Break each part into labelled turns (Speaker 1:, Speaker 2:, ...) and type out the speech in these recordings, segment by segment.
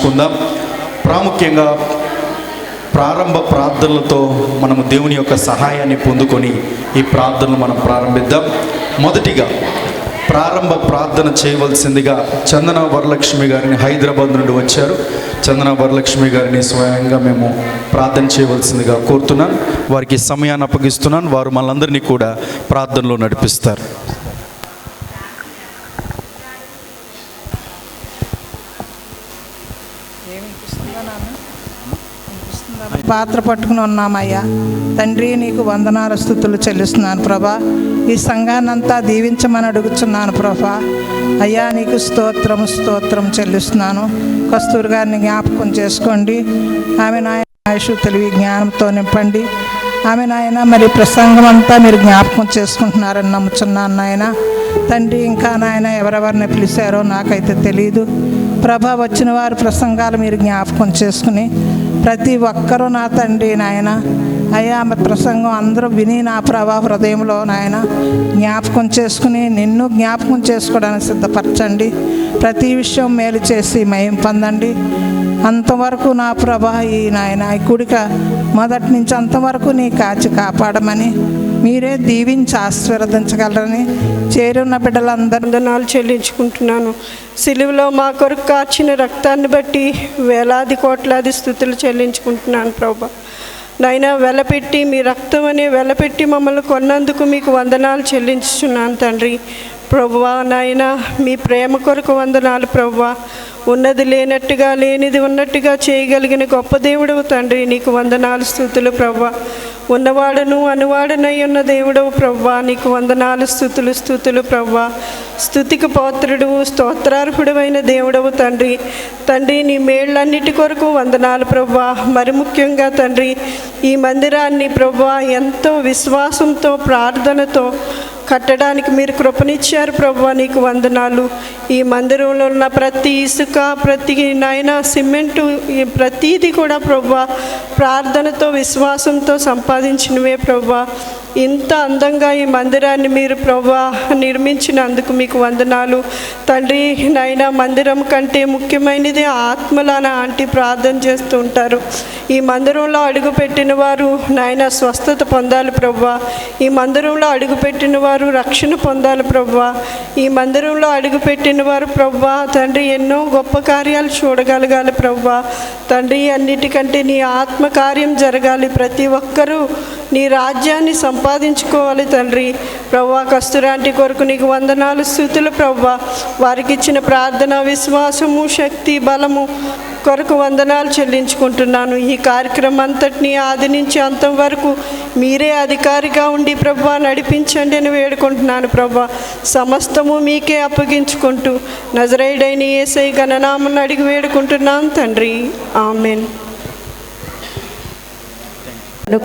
Speaker 1: సమర్పించుకుందాం. ప్రాముఖ్యంగా ప్రారంభ ప్రార్థనలతో మనము దేవుని యొక్క సహాయాన్ని పొందుకొని ఈ ప్రార్థనలు మనం ప్రారంభిద్దాం. మొదటిగా ప్రారంభ ప్రార్థన చేయవలసిందిగా చందన వరలక్ష్మి గారిని హైదరాబాద్ నుండి వచ్చారు. చందన వరలక్ష్మి గారిని స్వయంగా మేము ప్రార్థన చేయవలసిందిగా కోరుతున్నాను. వారికి సమయాన్ని అప్పగిస్తున్నాను. వారు మనందరినీ కూడా ప్రార్థనలో నడిపిస్తారు.
Speaker 2: పాత్ర పట్టుకుని ఉన్నామయ్యా తండ్రి, నీకు వందనాలు స్తుతులు చెల్లిస్తున్నాను ప్రభా. ఈ సంఘాన్నంతా దీవించమని అడుగుతున్నాను ప్రభా. అయ్యా నీకు స్తోత్రం చెల్లిస్తున్నాను. కస్తూరి గారిని జ్ఞాపకం చేసుకోండి. ఆమె నాయన ఆయుష్ తెలివి జ్ఞానంతో నింపండి. ఆమె నాయన మరి ప్రసంగం అంతా మీరు జ్ఞాపకం చేసుకుంటున్నారని నమ్ముచున్నాను నాయన. తండ్రి ఇంకా నాయన ఎవరెవరిని పిలిచారో నాకైతే తెలియదు ప్రభా. వచ్చిన వారి ప్రసంగాలు మీరు జ్ఞాపకం చేసుకుని ప్రతి ఒక్కరూ నా తండ్రి నాయన అయ్యా ప్రసంగం అందరూ విని నా ప్రభా హృదయంలో నాయన జ్ఞాపకం చేసుకుని నిన్ను జ్ఞాపకం చేసుకోవడానికి సిద్ధపరచండి. ప్రతి విషయం మేలు చేసి మయం పొందండి. అంతవరకు నా ప్రభా ఈ నాయన ఈ కూడిక మొదటి నుంచి అంతవరకు నీ కాచి కాపాడమని మీరే దీవించి ఆశీర్వదించగలరని చేరున్న బిడ్డలందరూ
Speaker 3: వందనాలు చెల్లించుకుంటున్నాను. సిలువలో మా కొరకు కార్చిన రక్తాన్ని బట్టి వేలాది కోట్లాది స్తుతులు చెల్లించుకుంటున్నాను ప్రభా. నాయనా వెలపెట్టి మీ రక్తం అనే వెలపెట్టి మమ్మల్ని కొన్నందుకు మీకు వందనాలు చెల్లించుచున్నాను తండ్రి. ప్రభువా నాయన మీ ప్రేమ కొరకు వందనాలు ప్రభువా. ఉన్నది లేనట్టుగా లేనిది ఉన్నట్టుగా చేయగలిగిన గొప్ప దేవుడవు తండ్రి, నీకు వందనాలు స్తుతులు ప్రభువా. ఉన్నవాడను అనువాడనై ఉన్న దేవుడవు ప్రభువా, నీకు వందనాలు స్తుతులు ప్రభువా. స్తుతికి పాత్రుడు స్తోత్రార్హుడమైన దేవుడవు తండ్రి. నీ మేళ్ళన్నిటి కొరకు వందనాలు ప్రభువా. మరి ముఖ్యంగా తండ్రి ఈ మందిరాన్ని ప్రభువా ఎంతో విశ్వాసంతో ప్రార్థనతో కట్టడానికి మీరు కృపనిచ్చారు ప్రభువా, నీకు వందనాలు. ఈ మందిరంలో ఉన్న ప్రతి ఇసుక ప్రతి నాయన సిమెంటు ప్రతీది కూడా ప్రభువా ప్రార్థనతో విశ్వాసంతో సంపాదించినవే ప్రభువా. ఇంత అందంగా ఈ మందిరాన్ని మీరు ప్రభువా నిర్మించినందుకు మీకు వందనాలు తండ్రి. నాయన మందిరం కంటే ముఖ్యమైనది ఆత్మలాన ఆంటీ ప్రార్థన చేస్తూ ఉంటారు. ఈ మందిరంలో అడుగుపెట్టిన వారు నాయన స్వస్థత పొందాలి ప్రభువా. ఈ మందిరంలో అడుగుపెట్టిన వారు రక్షణ పొందాలి ప్రభువా. ఈ మందిరంలో అడుగుపెట్టిన వారు ప్రభువా తండ్రి ఎన్నో గొప్ప కార్యాలు చూడగలగాలి ప్రభువా. తండ్రి అన్నిటికంటే నీ ఆత్మ కార్యం జరగాలి. ప్రతి ఒక్కరూ నీ రాజ్యాన్ని సంపాదించుకోవాలి తండ్రి. ప్రభువా కస్తూరాంటి కొరకు నీకు వందనాలు స్తుతులు ప్రభువా. వారికి ఇచ్చిన ప్రార్థన విశ్వాసము శక్తి బలము కొరకు వందనాలు చెల్లించుకుంటున్నాను. ఈ కార్యక్రమం అంతటినీ ఆది నుంచి అంతం వరకు మీరే అధికారిగా ఉండి ప్రభువా నడిపించండి అని వేడుకుంటున్నాను ప్రభువా. సమస్తము మీకే అప్పగించుకుంటూ నజరేయుడైన యేసయ్య ఘననామమున అడిగి వేడుకుంటున్నాను తండ్రి. ఆమేన్.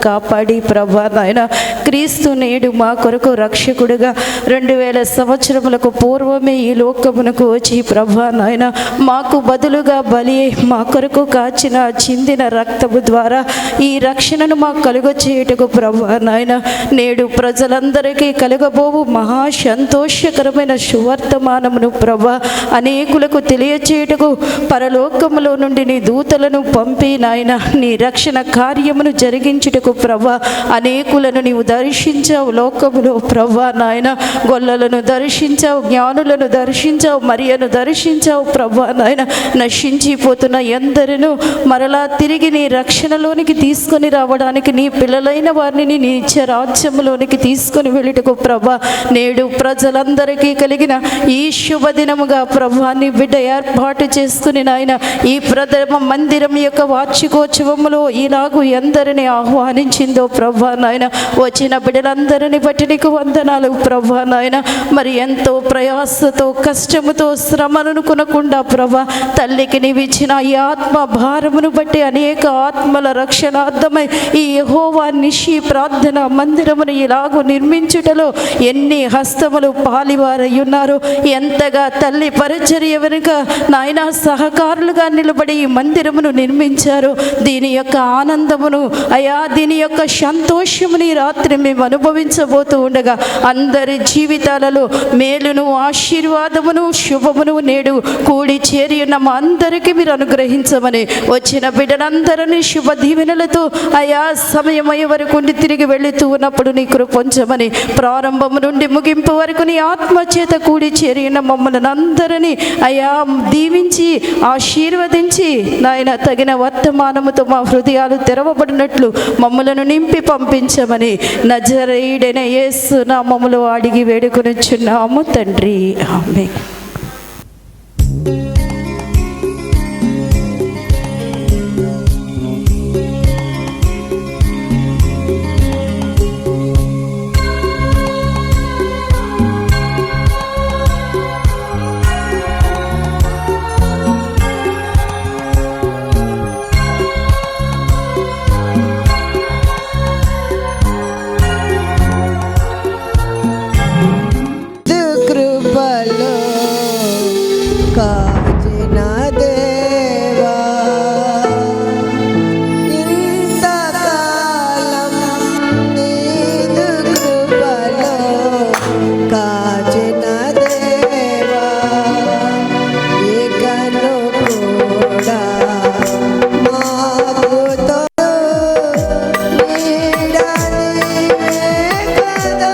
Speaker 4: కాపాడి ప్రభా నాయన క్రీస్తు నేడు మా కొరకు రక్షకుడుగా 2000 సంవత్సరములకు పూర్వమే ఈ లోకమునకు వచ్చి ప్రభా నాయన మాకు బదులుగా బలి మా కొరకు కాచిన చిందిన రక్తము ద్వారా ఈ రక్షణను మాకు కలుగ చేయుటకు ప్రభా నాయన నేడు ప్రజలందరికీ కలుగబోవు మహా సంతోషకరమైన సువర్తమానమును ప్రభా అనేకులకు తెలియచేయుటకు పరలోకములో నుండి నీ దూతలను పంపి నాయన నీ రక్షణ కార్యమును జరిగించు ప్రభా. అనేకులను నీవు దర్శించావు లోకములో ప్రభా నాయన. గొల్లలను దర్శించావు, జ్ఞానులను దర్శించావు, మరియను దర్శించావు ప్రభా నాయన. నశించిపోతున్న ఎందరినూ మరలా తిరిగి నీ రక్షణలోనికి తీసుకొని రావడానికి నీ పిల్లలైన వారిని నీ నిత్య రాజ్యములోనికి తీసుకొని వెళ్ళుటకు ప్రభా నేడు ప్రజలందరికీ కలిగిన ఈ శుభదినముగా ప్రభా నీ బిడ్డ ఏర్పాటు చేసుకుని నాయన ఈ ప్రథమ మందిరం యొక్క వార్షికోత్సవములో ఇలాగూ ఎందరిని ఆహ్వానించిందో ప్రభా నాయన. వచ్చిన బిడ్డలందరినీ బట్టి నీకు వందనాలు ప్రభా నాయన. మరి ఎంతో ప్రయాసతో కష్టముతో శ్రమను కొనకుండా ప్రభా తల్లికి నీవిచ్చిన ఈ ఆత్మ భారమును బట్టి అనేక ఆత్మల రక్షణార్థమై ఈ యెహోవా నిషి ప్రార్థన మందిరమును ఇలాగూ నిర్మించుటలో ఎన్ని హస్తములు పాలివారై ఉన్నారు. ఎంతగా తల్లి పరిచర్య వెనుక నాయన సహకారులుగా నిలబడి ఈ మందిరమును నిర్మించారు. దీని యొక్క ఆనందమును అయా దీని యొక్క సంతోషముని రాత్రి మేము అనుభవించబోతూ ఉండగా అందరి జీవితాలలో మేలును, ఆశీర్వాదమును, శుభమును నేడు కూడి చేరి ఉన్న మా అందరికీ మీరు అనుగ్రహించమని, వచ్చిన బిడ్డలందరినీ శుభ దీవెనలతో అయా సమయం అయ్యే వరకు తిరిగి వెళుతూ ఉన్నప్పుడు నీ కృప పొంచమని, ప్రారంభము నుండి ముగింపు వరకు నీ ఆత్మచేత కూడి చేరి ఉన్న మమ్మల్ని అందరినీ అయా దీవించి ఆశీర్వదించి నాయన తగిన వర్తమానముతో మా హృదయాలు తెరవబడినట్లు మమ్మలను నింపి పంపించమని నజరేయుడైన యేసు నామములో అడిగి వేడుకొనుచున్నాము తండ్రి, ఆమేన్.
Speaker 5: కాచిన దేవా ఇంతకాలం నీదు కృపలో కాచిన దేవా ఇకను కూడా మాకు తోడు నీడనివే కదా.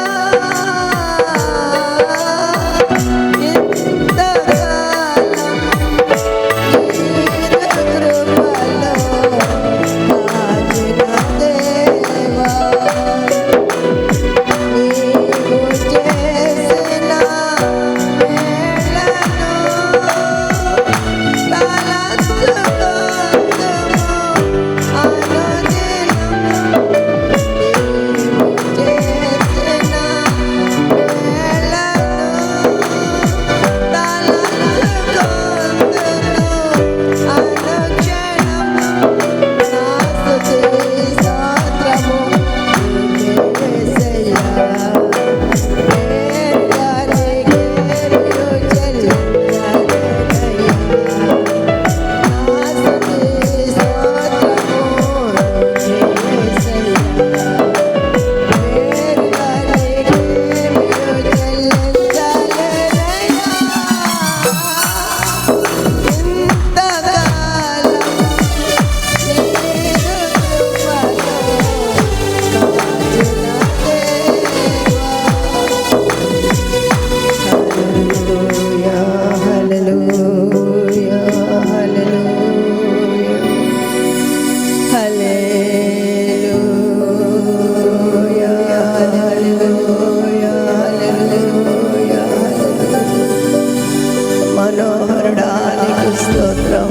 Speaker 5: మనోహరుడానికి స్తోత్రం,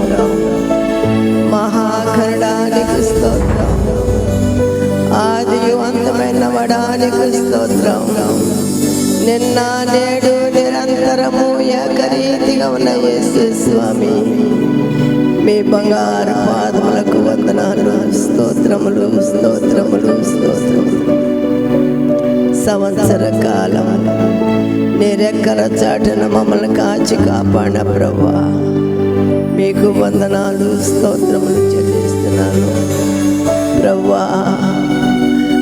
Speaker 5: మహాకరుడానికి స్తోత్రం, ఆదియు అంతమైన వడానికి స్తోత్రం. నిన్న నేడు నిరంతరము ఏకరీతిగా ఉన్న యేసు స్వామి మీ బంగారు పాదములకు వందనాలు, స్తోత్రములు, స్తోత్రములు, స్తోత్రములు. సంవత్సర కాలం నీ రెక్కల చాటున మమ్మల్ని కాచి కాపాడిన ప్రభువా మీకు వందనాలు, స్తోత్రములు చెల్లిస్తున్నాను ప్రభువా.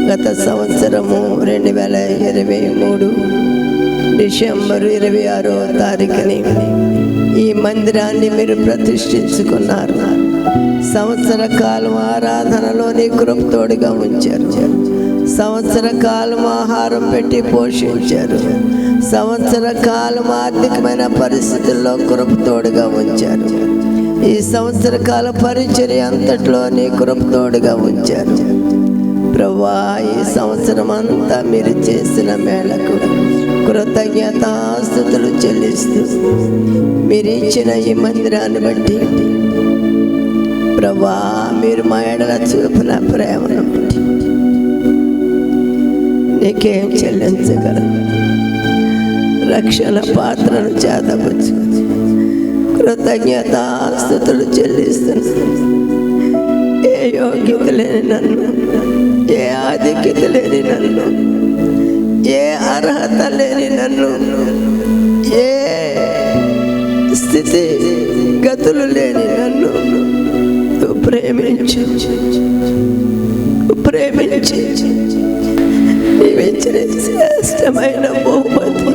Speaker 5: గత సంవత్సరము 2023 డిసెంబర్ 26వ తారీఖుని ఈ మందిరాన్ని మీరు ప్రతిష్ఠించుకున్నారు. సంవత్సర కాలం ఆరాధనలో నీ కృప తోడుగా ఉంచారు. సంవత్సర కాలం ఆహారం పెట్టి పోషించారు. సంవత్సర కాలం ఆర్థికమైన పరిస్థితుల్లో కృప తోడుగా ఉంచారు. ఈ సంవత్సర కాల పరిచర్య అంతట్లో నీ కృప తోడుగా ఉంచారు ప్రభువా. ఈ సంవత్సరం అంతా మీరు చేసిన మేళకు కృతజ్ఞతాస్తుతులు చెల్లిస్తూ మీరు ఇచ్చిన ఈ మందిరాన్ని బట్టి ప్రభువా మీరు మా ఎడల చూపిన ప్రేమను బట్టి నీకేం చెల్లించగలరు? రక్షణ పాత్రను చేతపుచ్చుకొని కృతజ్ఞతాస్తుతులు చెల్లిస్తున్నాను. ఏ యోగ్యత లేని నన్ను, ఏ ఆధిక్యత లేని నన్ను, ఏ అర్హత లేని నన్ను, ఏ స్థితి గతులు లేని నన్ను ప్రేమించి నీవిచ్చిన శ్రేష్టమైన బహుమతి,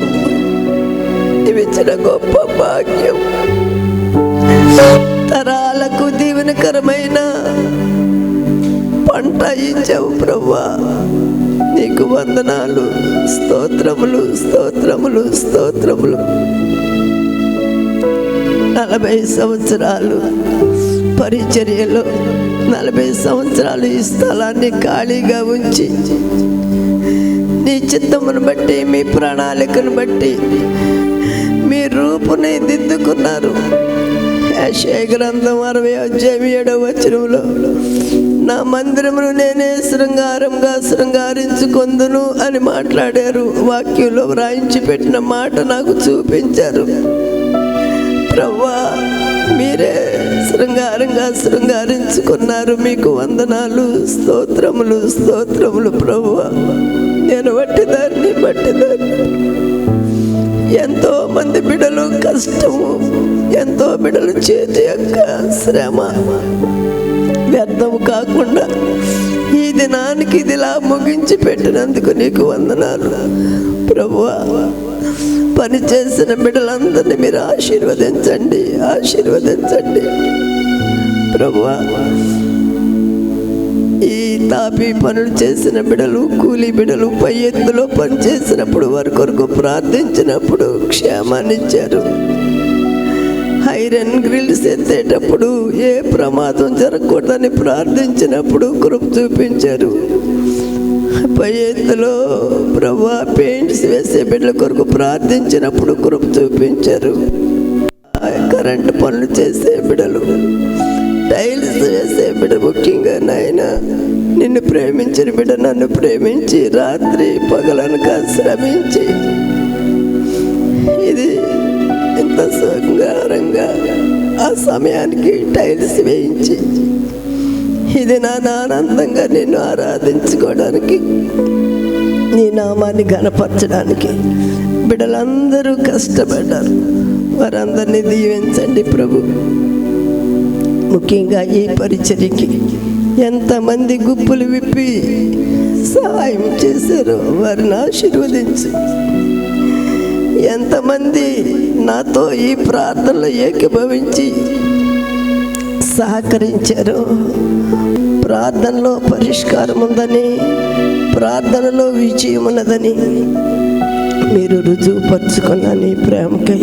Speaker 5: నీవిచ్చిన గొప్ప భాగ్యం, తరాలకు దీవెనకరమైన పంట ఇచ్చావు ప్రభువా. నీకు వందనాలు, స్తోత్రములు, స్తోత్రములు, స్తోత్రములు. 40 సంవత్సరాలు పరిచర్యలో, 40 సంవత్సరాలు ఈ స్థలాన్ని ఖాళీగా ఉంచి నీ చిత్తమును బట్టి, మీ ప్రణాళికను బట్టి మీ రూపుని దిద్దుకున్నారు. యెషయా గ్రంథం 60:7 నా మందిరమును నేనే శృంగారంగా శృంగారించుకొందును అని మాట్లాడారు. వాక్యంలో వ్రాయించి పెట్టిన మాట నాకు చూపించారు. ప్రభువా, మీరే శృంగారంగా శృంగారించుకున్నారు. మీకు వందనాలు, స్తోత్రములు, స్తోత్రములు ప్రభువా. నేను బట్టిదాన్ని ఎంతో మంది బిడ్డలు కష్టము, ఎంతో బిడ్డలు చేతి యొక్క శ్రమ వ్యర్థము కాకుండా ఈ దినానికి ఇదిలా ముగించి పెట్టినందుకు నీకు వందనాలు ప్రభువా. పని చేసిన బిడ్డలందరినీ మీరు ఆశీర్వదించండి, ఆశీర్వదించండి ప్రభువా. ఈ తాపి పనులు చేసిన బిడ్డలు, కూలీ బిడ్డలు పై ఎత్తులో పని చేసినప్పుడు వారి కొరకు ప్రార్థించినప్పుడు క్షేమాన్ని ఇచ్చారు. ఐరన్ గ్రిల్స్ ఎత్తేటప్పుడు ఏ ప్రమాదం జరగకూడదని ప్రార్థించినప్పుడు కృప చూపించారు. పై ఎత్తులో ప్రభువా పెయింట్స్ వేసే బిడ్డల కొరకు ప్రార్థించినప్పుడు కృప చూపించారు. కరెంటు పనులు చేసే బిడ్డలు, టైల్స్ వేసే బిడ్డ, ముఖ్యంగా నాయన నిన్ను ప్రేమించిన బిడ్డ నన్ను ప్రేమించి రాత్రి పగలనక శ్రమించి ఇది ఇంత శృంగారంగా ఆ సమయానికి టైల్స్ వేయించి ఇది నా ఆనందంగా నిన్ను ఆరాధించుకోవడానికి, నీ నామాన్ని ఘనపరచడానికి బిడ్డలందరూ కష్టపడ్డారు. వారందరినీ దీవించండి ప్రభు. ముఖ్యంగా ఈ పరిచర్యకి ఎంతమంది గుప్పులు విప్పి సహాయం చేశారో వారిని ఆశీర్వదించి, ఎంతమంది నాతో ఈ ప్రార్థనలో ఏకీభవించి సహకరించారో, ప్రార్థనలో పరిష్కారం ఉందని, ప్రార్థనలో విజయం ఉన్నదని మీరు రుజువుపరుచుకున్న నీ ప్రేమకై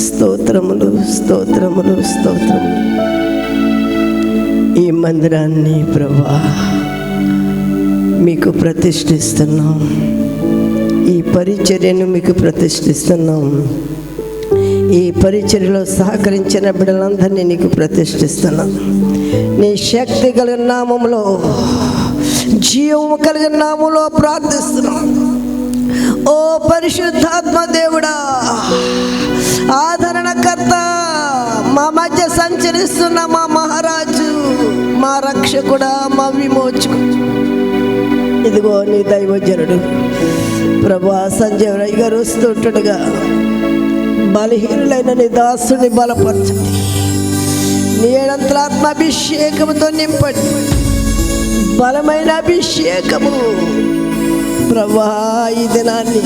Speaker 5: స్తోత్రములు, స్తోత్రములు, స్తోత్రములు. ఈ మందిరాన్ని ప్రభువా మీకు ప్రతిష్ఠిస్తున్నాం, ఈ పరిచర్యను మీకు ప్రతిష్ఠిస్తున్నాం. ఈ పరిచర్యలో సహకరించిన బిడ్డలందరినీ నీకు ప్రతిష్ఠిస్తున్నాం. నీ శక్తి కలిగిన నామములో, జీవము కలిగిన నామములో ప్రార్థిస్తున్నాం. ఓ పరిశుద్ధాత్మ దేవుడా, ఆదరణకర్త, మా మధ్య సంచరిస్తున్న మా మహారాజు, మా రక్షకుడా, మా విమోచకుడు, ఇదిగో నీ దైవజనుడు ప్రభువా సంజయ్ రాయ్ గారు వస్తుంటగా బలహీనులైన నీ దాసుని బలపరచండి. నీ ఏడంతలాత్మ అభిషేకముతో నింపండి, బలమైన అభిషేకము ప్రభువా ఈ దినాన్ని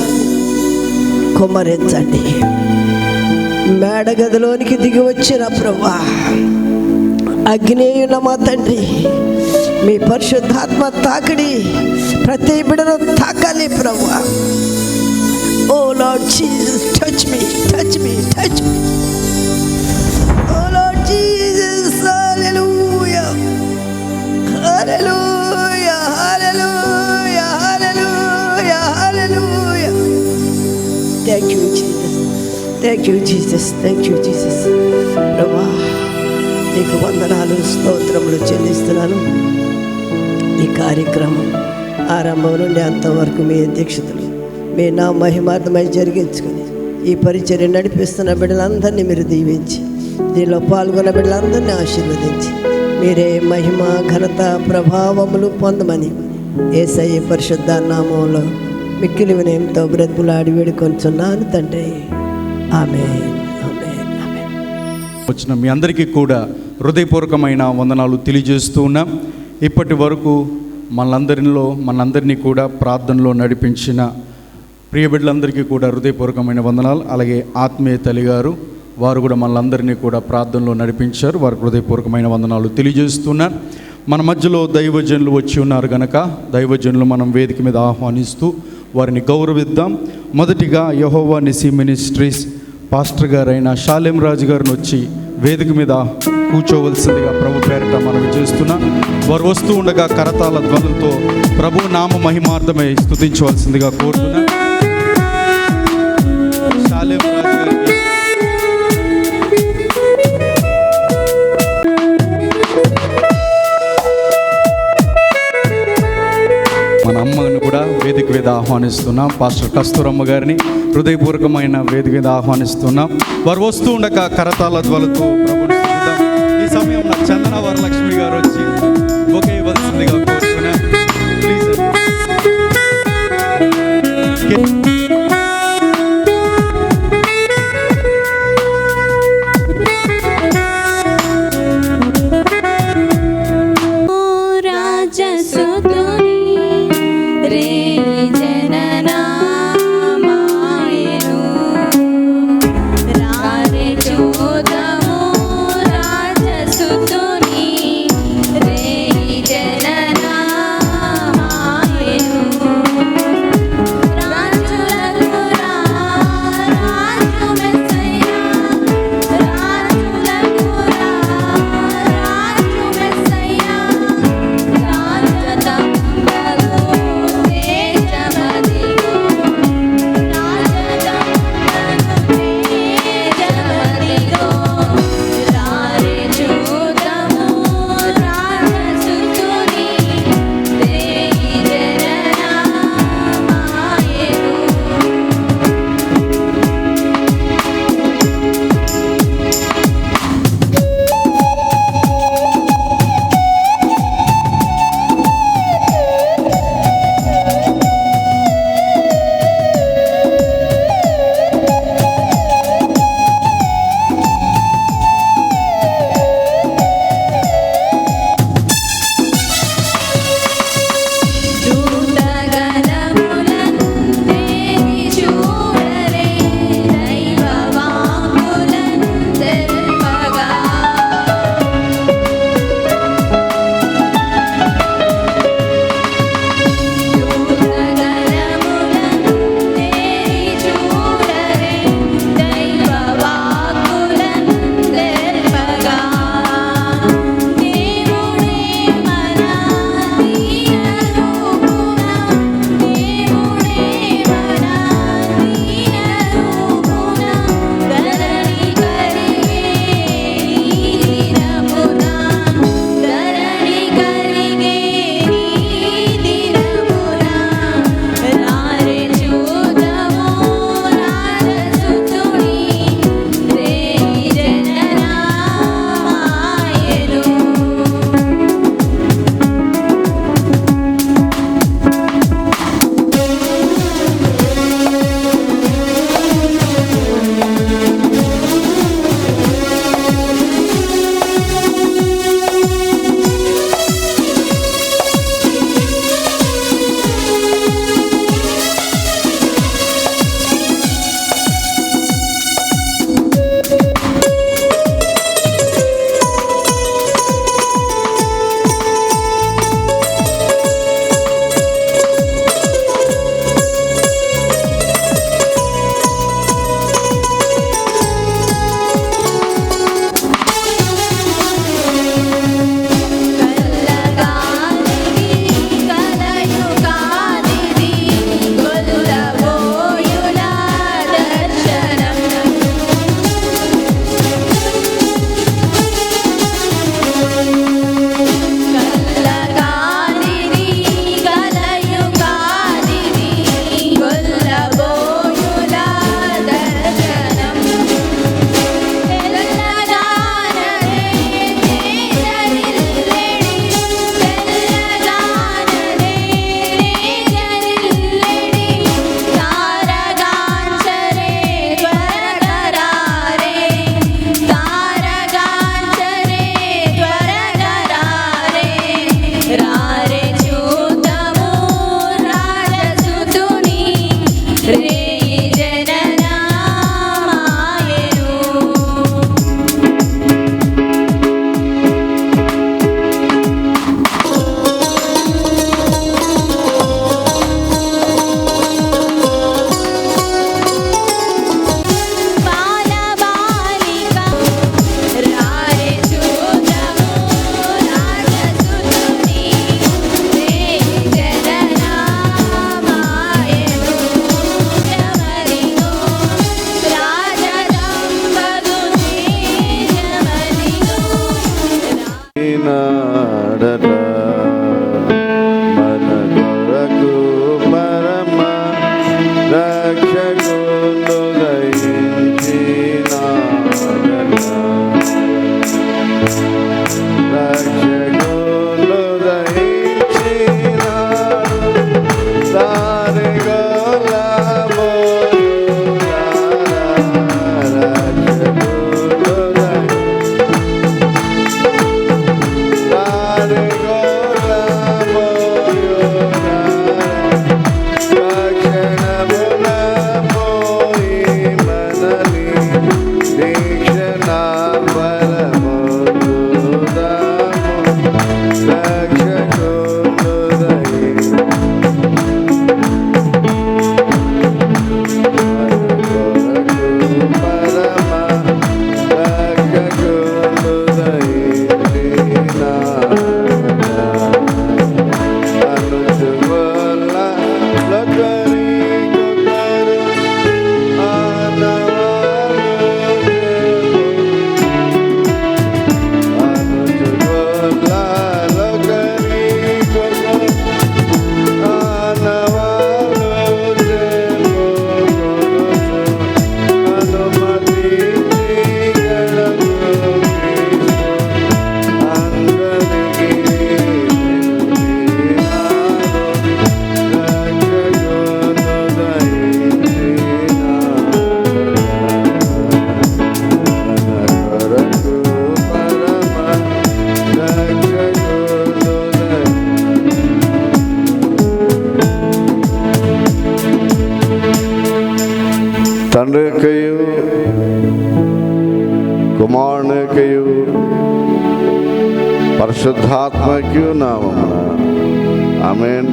Speaker 5: కుమ్మరించండి. మేడగదిలోనికి దిగి వచ్చిన ప్రభువా అగ్నేయుల మా తండ్రి, మీ పరిశుద్ధాత్మ తాకిడి ప్రతి బిడ్డను తాకాలి ప్రభువా. Oh lord Jesus, touch me, touch me, touch me. Oh lord Jesus, hallelujah, hallelujah, hallelujah, hallelujah, hallelujah. Thank you Jesus, thank you Jesus, thank you Jesus. ప్రభువా నీకు వందనాలు, స్తోత్రములు చెల్లిస్తున్నాను. ఈ కార్యక్రమం ఆరంభం నుండి అంతవరకు మీ అధ్యక్షతలు మీ నా మహిమార్థమై జరిగించుకొని ఈ పరిచర్య నడిపిస్తున్న బిడ్డలందరినీ మీరు దీవించి, దీనిలో పాల్గొన్న బిడ్డలందరినీ ఆశీర్వదించి మీరే మహిమ, ఘనత, ప్రభావములు పొందమని యేసయ్య పరిశుద్ధ నామంలో మిక్కిలి వినయంతో బ్రతుకులాడి వేడుకొంచున్నాను తండ్రి. ఆమేన్, ఆమేన్, ఆమేన్.
Speaker 1: వచ్చిన మీ అందరికీ కూడా హృదయపూర్వకమైన వందనాలు తెలియజేస్తూ ఉన్నాం. ఇప్పటి వరకు మనందరినీ కూడా ప్రార్థనలో నడిపించిన ప్రియ బిడ్డలందరికీ కూడా హృదయపూర్వకమైన వందనాలు. అలాగే ఆత్మీయ తల్లి గారు వారు కూడా మనలందరినీ కూడా ప్రార్థనలో నడిపించారు. వారికి హృదయపూర్వకమైన వందనాలు తెలియజేస్తున్నాను. మన మధ్యలో దైవజనులు వచ్చి ఉన్నారు కనుక దైవజనులు మనం వేదిక మీద ఆహ్వానిస్తూ వారిని గౌరవిద్దాం. మొదటిగా యెహోవా నిసి మినిస్ట్రీస్ పాస్టర్ గారైన షాలేం రాజు గారిని వచ్చి వేదిక మీద కూర్చోవలసిందిగా ప్రభు పేరిట మనవి చేస్తున్నాం. వారు వస్తూ ఉండగా కరతాళ ధ్వనులతో ప్రభు నామ మహిమార్థమై స్తుతించవలసిందిగా కోరుతున్నా. షాలేం రాజు గారికి మన అమ్మను కూడా వేదిక మీద ఆహ్వానిస్తున్నాం. పాస్టర్ కస్తూరమ్మ గారిని హృదయపూర్వకమైన వేదిక మీద ఆహ్వానిస్తున్నాం. వారు వస్తూ ఉండక కరతాళ ధ్వనులతో ప్రభుని స్తుతిద్దాం. ఈ సమయంలో చందన వరలక్ష్మి గారు వచ్చి ఒకే ఇవ్వాల్సిందిగా కోరుతున్నాం. ప్లీజ్
Speaker 6: రాజసుతుని రే జననా తండ్రి యొక్కయు కుమారుని యొక్కయు పరిశుద్ధాత్మకు నామమున ఆమేన్.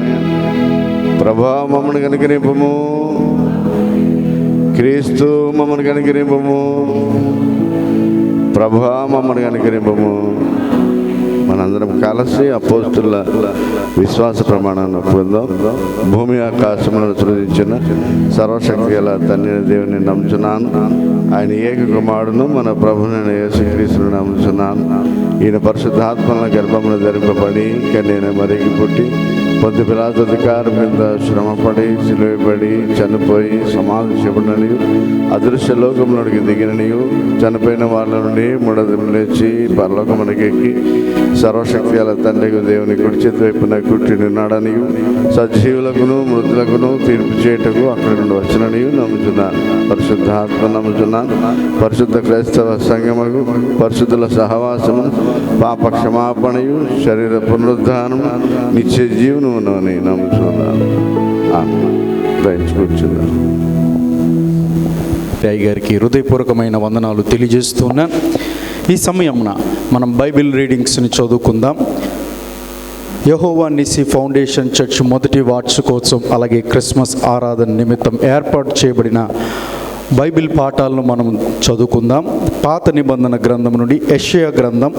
Speaker 6: ప్రభా మమ్మల్ని కనికరింపుము, క్రీస్తు మమ్మల్ని కనికరింపుము, ప్రభా మమ్మల్ని కనికరింపుము. మనందరం కలిసి అపోస్తుల విశ్వాస ప్రమాణాన్ని పొందాం. భూమి ఆకాశములను సృజించిన సర్వశక్తి గల తండ్రి దేవుని నమ్ముచున్నాను. ఆయన ఏక కుమారుడును మన ప్రభునైన యేసుక్రీస్తును నమ్ముచున్నాను. ఈయన పరిశుద్ధాత్మల గర్భమును ధరింపబడి కన్యన మరికి పుట్టి పొద్దు పిలాతు అధికారం కింద శ్రమపడి సిలువబడి చనిపోయి సమాధి చేయబడిననియు అదృశ్య లోకములోకి దిగిననియు చనిపోయిన వాళ్ళ నుండి మూడదిన లేచి పరలోకమునకి ఎక్కి సర్వశక్తి గల తండ్రికి దేవుని కుడి చేతి వైపున కూర్చుని ఉన్నాడనియు సజీవులకును మృతులకును తీర్పు చేయుటకు అక్కడి నుండి వచ్చిననియు నమ్ముచున్నాను. పరిశుద్ధాత్మ నమ్ముచున్నాను. పరిశుద్ధ క్రైస్తవ సంఘముకు పరిశుద్ధుల సహవాసము పాప క్షమాపణయు శరీర పునరుద్ధానం నిత్య జీవనమును అని నమ్ముచున్నాను. కూర్చున్నాను.
Speaker 1: గారికి హృదయపూర్వకమైన వందనాలు తెలియజేస్తున్నా. ఈ సమయమున మనం బైబిల్ రీడింగ్స్ని చదువుకుందాం. యెహోవా నిసి ఫౌండేషన్ చర్చ్ మొదటి వార్షికోత్సవం అలాగే క్రిస్మస్ ఆరాధన నిమిత్తం ఏర్పాటు చేయబడిన బైబిల్ పాఠాలను మనం చదువుకుందాం. పాత నిబంధన గ్రంథం నుండి యెషయా గ్రంథం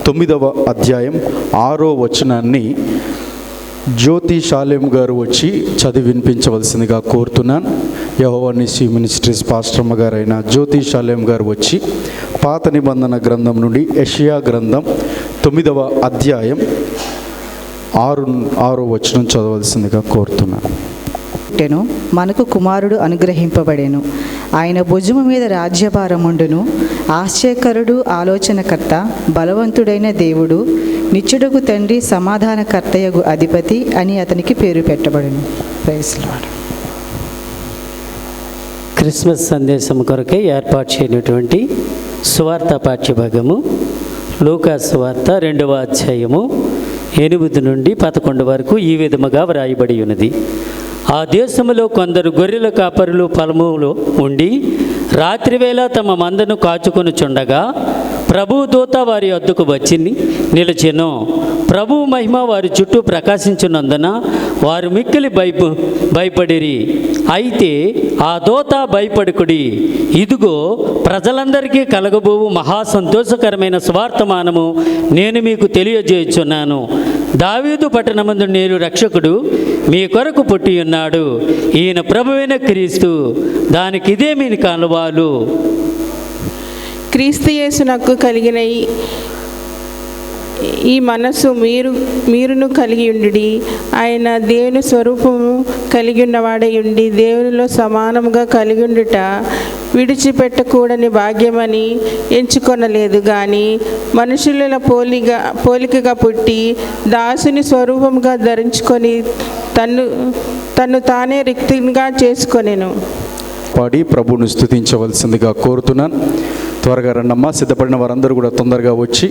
Speaker 1: 9వ అధ్యాయం 6వ వచనాన్ని జ్యోతి షాలేం గారు వచ్చి చదివి వినిపించవలసిందిగా కోరుతున్నాను. యెహోవా నిసి మినిస్ట్రీస్ పాస్టర్మ గారైన జ్యోతి షాలేం గారు వచ్చి పాత నిబంధన గ్రంథం నుండి యెషయా గ్రంథం 9వ అధ్యాయం 6వ వచనం చదవలసిందిగా కోరుతున్నాను.
Speaker 7: మనకు కుమారుడు అనుగ్రహింపబడెను, ఆయన భుజము మీద రాజ్యభారముండును. ఆశ్చర్యకరుడు, ఆలోచనకర్త, బలవంతుడైన దేవుడు, నిత్యుడగు తండ్రి, సమాధానకర్తయగు అధిపతి అని అతనికి పేరు పెట్టబడును. Praise lord.
Speaker 8: క్రిస్మస్ సందేశం కొరకే ఏర్పాటు చేయనటువంటి సువార్త పాఠ్యభాగము లూకా సువార్త 2వ అధ్యాయము 8 నుండి 11 వరకు ఈ విధముగా వ్రాయబడి ఉన్నది. ఆ దేశములో కొందరు గొర్రెల కాపరులు పొలములో ఉండి రాత్రివేళ తమ మందను కాచుకొనుచుండగా ప్రభువు దూత వారి వద్దకు వచ్చి నిలిచెను. ప్రభువు మహిమ వారి చుట్టూ ప్రకాశించున్నందున వారు మిక్కిలి భయపడిరి. అయితే ఆ దూత భయపడుకుడి, ఇదిగో ప్రజలందరికీ కలగబోవు మహా సంతోషకరమైన స్వార్థమానము నేను మీకు తెలియజేయుచున్నాను. దావీదు పట్టణమందు నేను రక్షకుడు మీ కొరకు పుట్టి ఉన్నాడు. ఈయన ప్రభువైన క్రీస్తు. దానికి ఇదే మీ కనువాలు.
Speaker 9: క్రీస్తు యేసునకు కలిగిన ఈ మనస్సు మీరును కలిగి ఉండి ఆయన దేవుని స్వరూపము కలిగి ఉన్నవాడై ఉండి దేవునిలో సమానముగా కలిగి ఉండుట విడిచిపెట్టకూడని భాగ్యమని ఎంచుకొనలేదు కానీ మనుషుల పోలికగా పుట్టి దాసుని స్వరూపముగా ధరించుకొని తన్ను తానే రిక్తిగా చేసుకొనెను.
Speaker 1: పాడి ప్రభువును స్తుతించవలసిందిగా కోరుతున్నాను. త్వరగా రండమ్మా. సిద్ధపడిన వారందరూ కూడా తొందరగా వచ్చి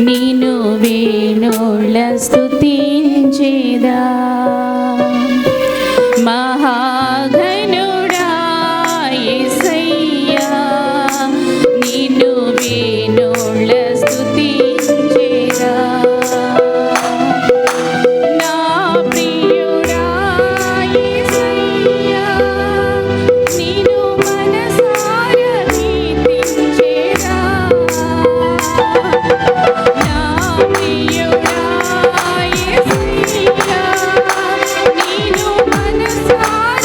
Speaker 4: నేను వేణోళ్ళ స్తుతించేదా మహాగణుడా యేసయ్యా, నిన్ను వేణోళ్ళ స్తుతించేదా నా ప్రియుడా యేసయ్యా, నిన్ను మనసారా కీర్తించేదా నా ప్రియుడా యేసయ్యా, నిన్ను మనసారా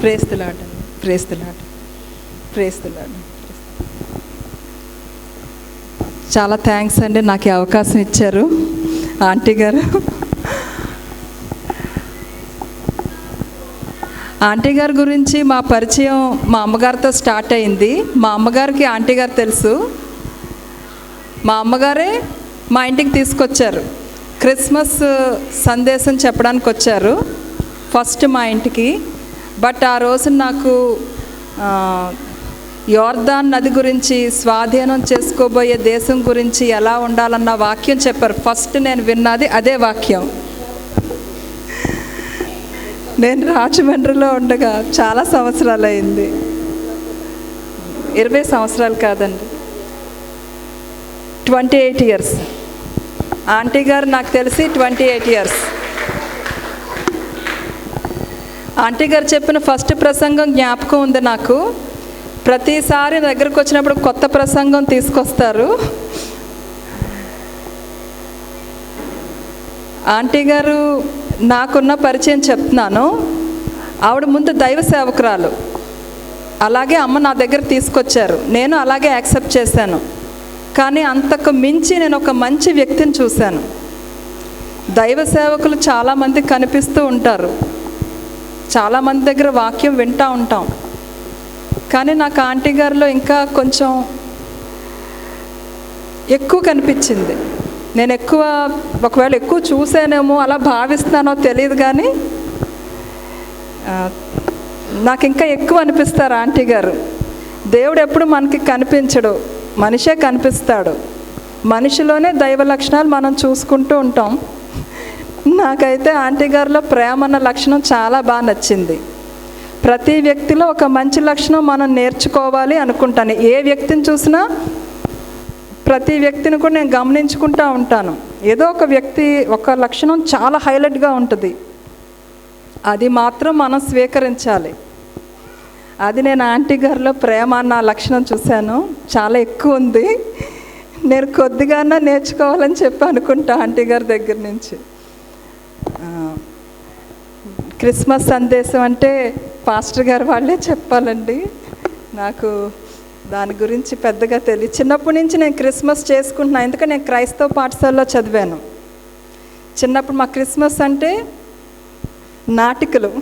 Speaker 10: praise the lord, praise the lord, praise the lord. చాలా థ్యాంక్స్ అండి, నాకు ఈ అవకాశం ఇచ్చారు ఆంటీ గారు. ఆంటీ గారి గురించి మా పరిచయం మా అమ్మగారితో స్టార్ట్ అయింది. మా అమ్మగారికి ఆంటీ గారు తెలుసు. మా అమ్మగారే మా ఇంటికి తీసుకొచ్చారు. క్రిస్మస్ సందేశం చెప్పడానికి వచ్చారు ఫస్ట్ మా ఇంటికి. బట్ ఆ రోజు నాకు యోర్దాన్ నది గురించి, స్వాధీనం చేసుకోబోయే దేశం గురించి ఎలా ఉండాలన్న వాక్యం చెప్పారు. ఫస్ట్ నేను విన్నది అదే వాక్యం. నేను రాజమండ్రిలో ఉండగా చాలా సంవత్సరాలు అయింది, 20 సంవత్సరాలు కాదండి, 28 years. ఆంటీ గారు నాకు తెలిసి 28 years. ఆంటీ గారు చెప్పిన ఫస్ట్ ప్రసంగం జ్ఞాపకం ఉంది నాకు. ప్రతిసారి దగ్గరకు వచ్చినప్పుడు కొత్త ప్రసంగం తీసుకొస్తారు. ఆంటీ గారు నాకున్న పరిచయం చెప్తున్నాను. ఆవిడ ముందు దైవ సేవకురాలు, అలాగే అమ్మ నా దగ్గర తీసుకొచ్చారు. నేను అలాగే యాక్సెప్ట్ చేశాను. కానీ అంతకు మించి నేను ఒక మంచి వ్యక్తిని చూశాను. దైవ సేవకులు చాలామంది కనిపిస్తూ ఉంటారు, చాలామంది దగ్గర వాక్యం వింటూ ఉంటాం. కానీ నాకు ఆంటీ గారిలో ఇంకా కొంచెం ఎక్కువ కనిపించింది. నేను ఒకవేళ ఎక్కువ చూసానేమో, అలా భావిస్తున్నానో తెలియదు, కానీ నాకు ఇంకా ఎక్కువ అనిపిస్తారు ఆంటీ గారు. దేవుడు ఎప్పుడు మనకి కనిపించడు, మనిషే కనిపిస్తాడు. మనిషిలోనే దైవ లక్షణాలు మనం చూసుకుంటూ ఉంటాం. నాకైతే ఆంటీ గారిలో ప్రేమ అన్న లక్షణం చాలా బాగా నచ్చింది. ప్రతి వ్యక్తిలో ఒక మంచి లక్షణం మనం నేర్చుకోవాలి అనుకుంటాను. ఏ వ్యక్తిని చూసినా ప్రతి వ్యక్తిని కూడా నేను గమనించుకుంటూ ఉంటాను. ఏదో ఒక వ్యక్తి ఒక లక్షణం చాలా హైలైట్గా ఉంటుంది, అది మాత్రం మనం స్వీకరించాలి. అది నేను ఆంటీ గారిలో ప్రేమ అన్న లక్షణం చూశాను, చాలా ఎక్కువ ఉంది. నేను కొద్దిగానే నేర్చుకోవాలని చెప్పి అనుకుంటా ఆంటీ గారి దగ్గర నుంచి. క్రిస్మస్ సందేశం అంటే పాస్టర్ గారు వాళ్ళే చెప్పాలండి, నాకు దాని గురించి పెద్దగా తెలియదు. చిన్నప్పటి నుంచి నేను క్రిస్మస్ చేసుకుంటున్నాను, ఎందుకంటే నేను క్రైస్తవ పాఠశాలలో చదివాను. చిన్నప్పుడు మా క్రిస్మస్ అంటే నాటికలు,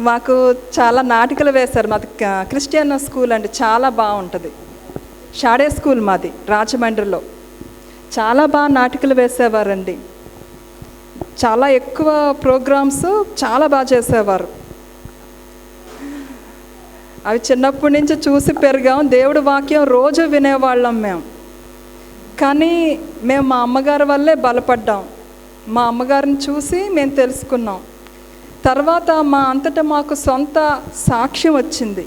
Speaker 10: మాకు చాలా నాటికలు వేశారు. మాది క్రిస్టియన్ స్కూల్ అండి, చాలా బాగుంటుంది. షాడే స్కూల్ మాది రాజమండ్రిలో. చాలా బాగా నాటికలు వేసేవారండి, చాలా ఎక్కువ ప్రోగ్రామ్స్ చాలా బాగా చేసేవారు. అవి చిన్నప్పటి నుంచి చూసి పెరిగాం. దేవుడి వాక్యం రోజు వినేవాళ్ళం మేము. కానీ మేము మా అమ్మగారి వల్లే బలపడ్డాం. మా అమ్మగారిని చూసి మేము తెలుసుకున్నాం. తర్వాత మా అంతటా మాకు సొంత సాక్ష్యం వచ్చింది.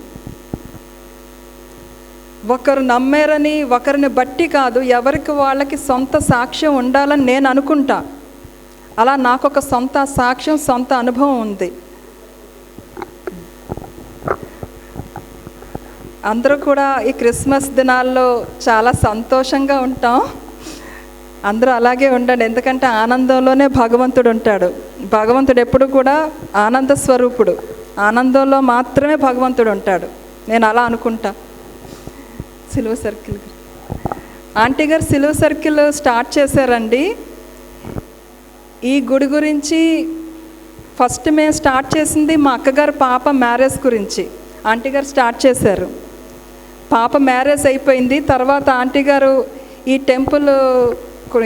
Speaker 10: ఒకరు నమ్మారని, ఒకరిని బట్టి కాదు, ఎవరికి వాళ్ళకి సొంత సాక్ష్యం ఉండాలని నేను అనుకుంటా. అలా నాకు ఒక సొంత సాక్ష్యం, సొంత అనుభవం ఉంది. అందరూ కూడా ఈ క్రిస్మస్ దినాల్లో చాలా సంతోషంగా ఉంటాం. అందరూ అలాగే ఉండండి, ఎందుకంటే ఆనందంలోనే భగవంతుడు ఉంటాడు. భగవంతుడు ఎప్పుడు కూడా ఆనంద స్వరూపుడు, ఆనందంలో మాత్రమే భగవంతుడు ఉంటాడు. నేను అలా అనుకుంటా. సిలువ సర్కిల్ ఆంటీ గారు సిలువ సర్కిల్ స్టార్ట్ చేశారండి. ఈ గుడి గురించి ఫస్ట్ మేము స్టార్ట్ చేసింది మా అక్కగారు పాప మ్యారేజ్ గురించి ఆంటీ గారు స్టార్ట్ చేశారు. పాప మ్యారేజ్ అయిపోయింది. తర్వాత ఆంటీ గారు ఈ టెంపుల్,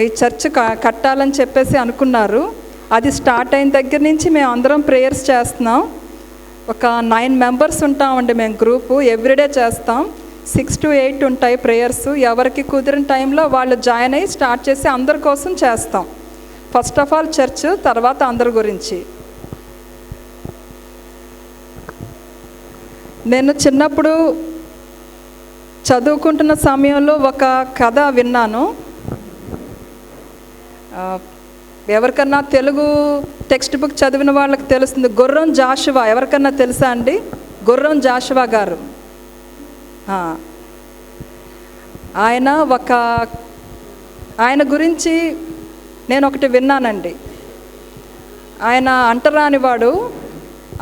Speaker 10: ఈ చర్చ్ కట్టాలని చెప్పేసి అనుకున్నారు. అది స్టార్ట్ అయిన దగ్గర నుంచి మేము అందరం ప్రేయర్స్ చేస్తున్నాం. ఒక 9 members ఉంటామండి మేము గ్రూపు. ఎవ్రీడే చేస్తాం, 6 to 8 ఉంటాయి ప్రేయర్స్. ఎవరికి కుదిరిన టైంలో వాళ్ళు జాయిన్ అయ్యి స్టార్ట్ చేసి అందరి కోసం చేస్తాం. ఫస్ట్ ఆఫ్ ఆల్ చర్చ్, తర్వాత అందరి గురించి. నేను చిన్నప్పుడు చదువుకుంటున్న సమయంలో ఒక కథ విన్నాను. ఎవరికన్నా తెలుగు టెక్స్ట్ బుక్ చదివిన వాళ్ళకి తెలుస్తుంది. గుర్రం జాషువా ఎవరికన్నా తెలుసా అండి? గుర్రం జాషువా గారు. ఆయన గురించి నేను ఒకటి విన్నానండి. ఆయన అంటరానివాడు,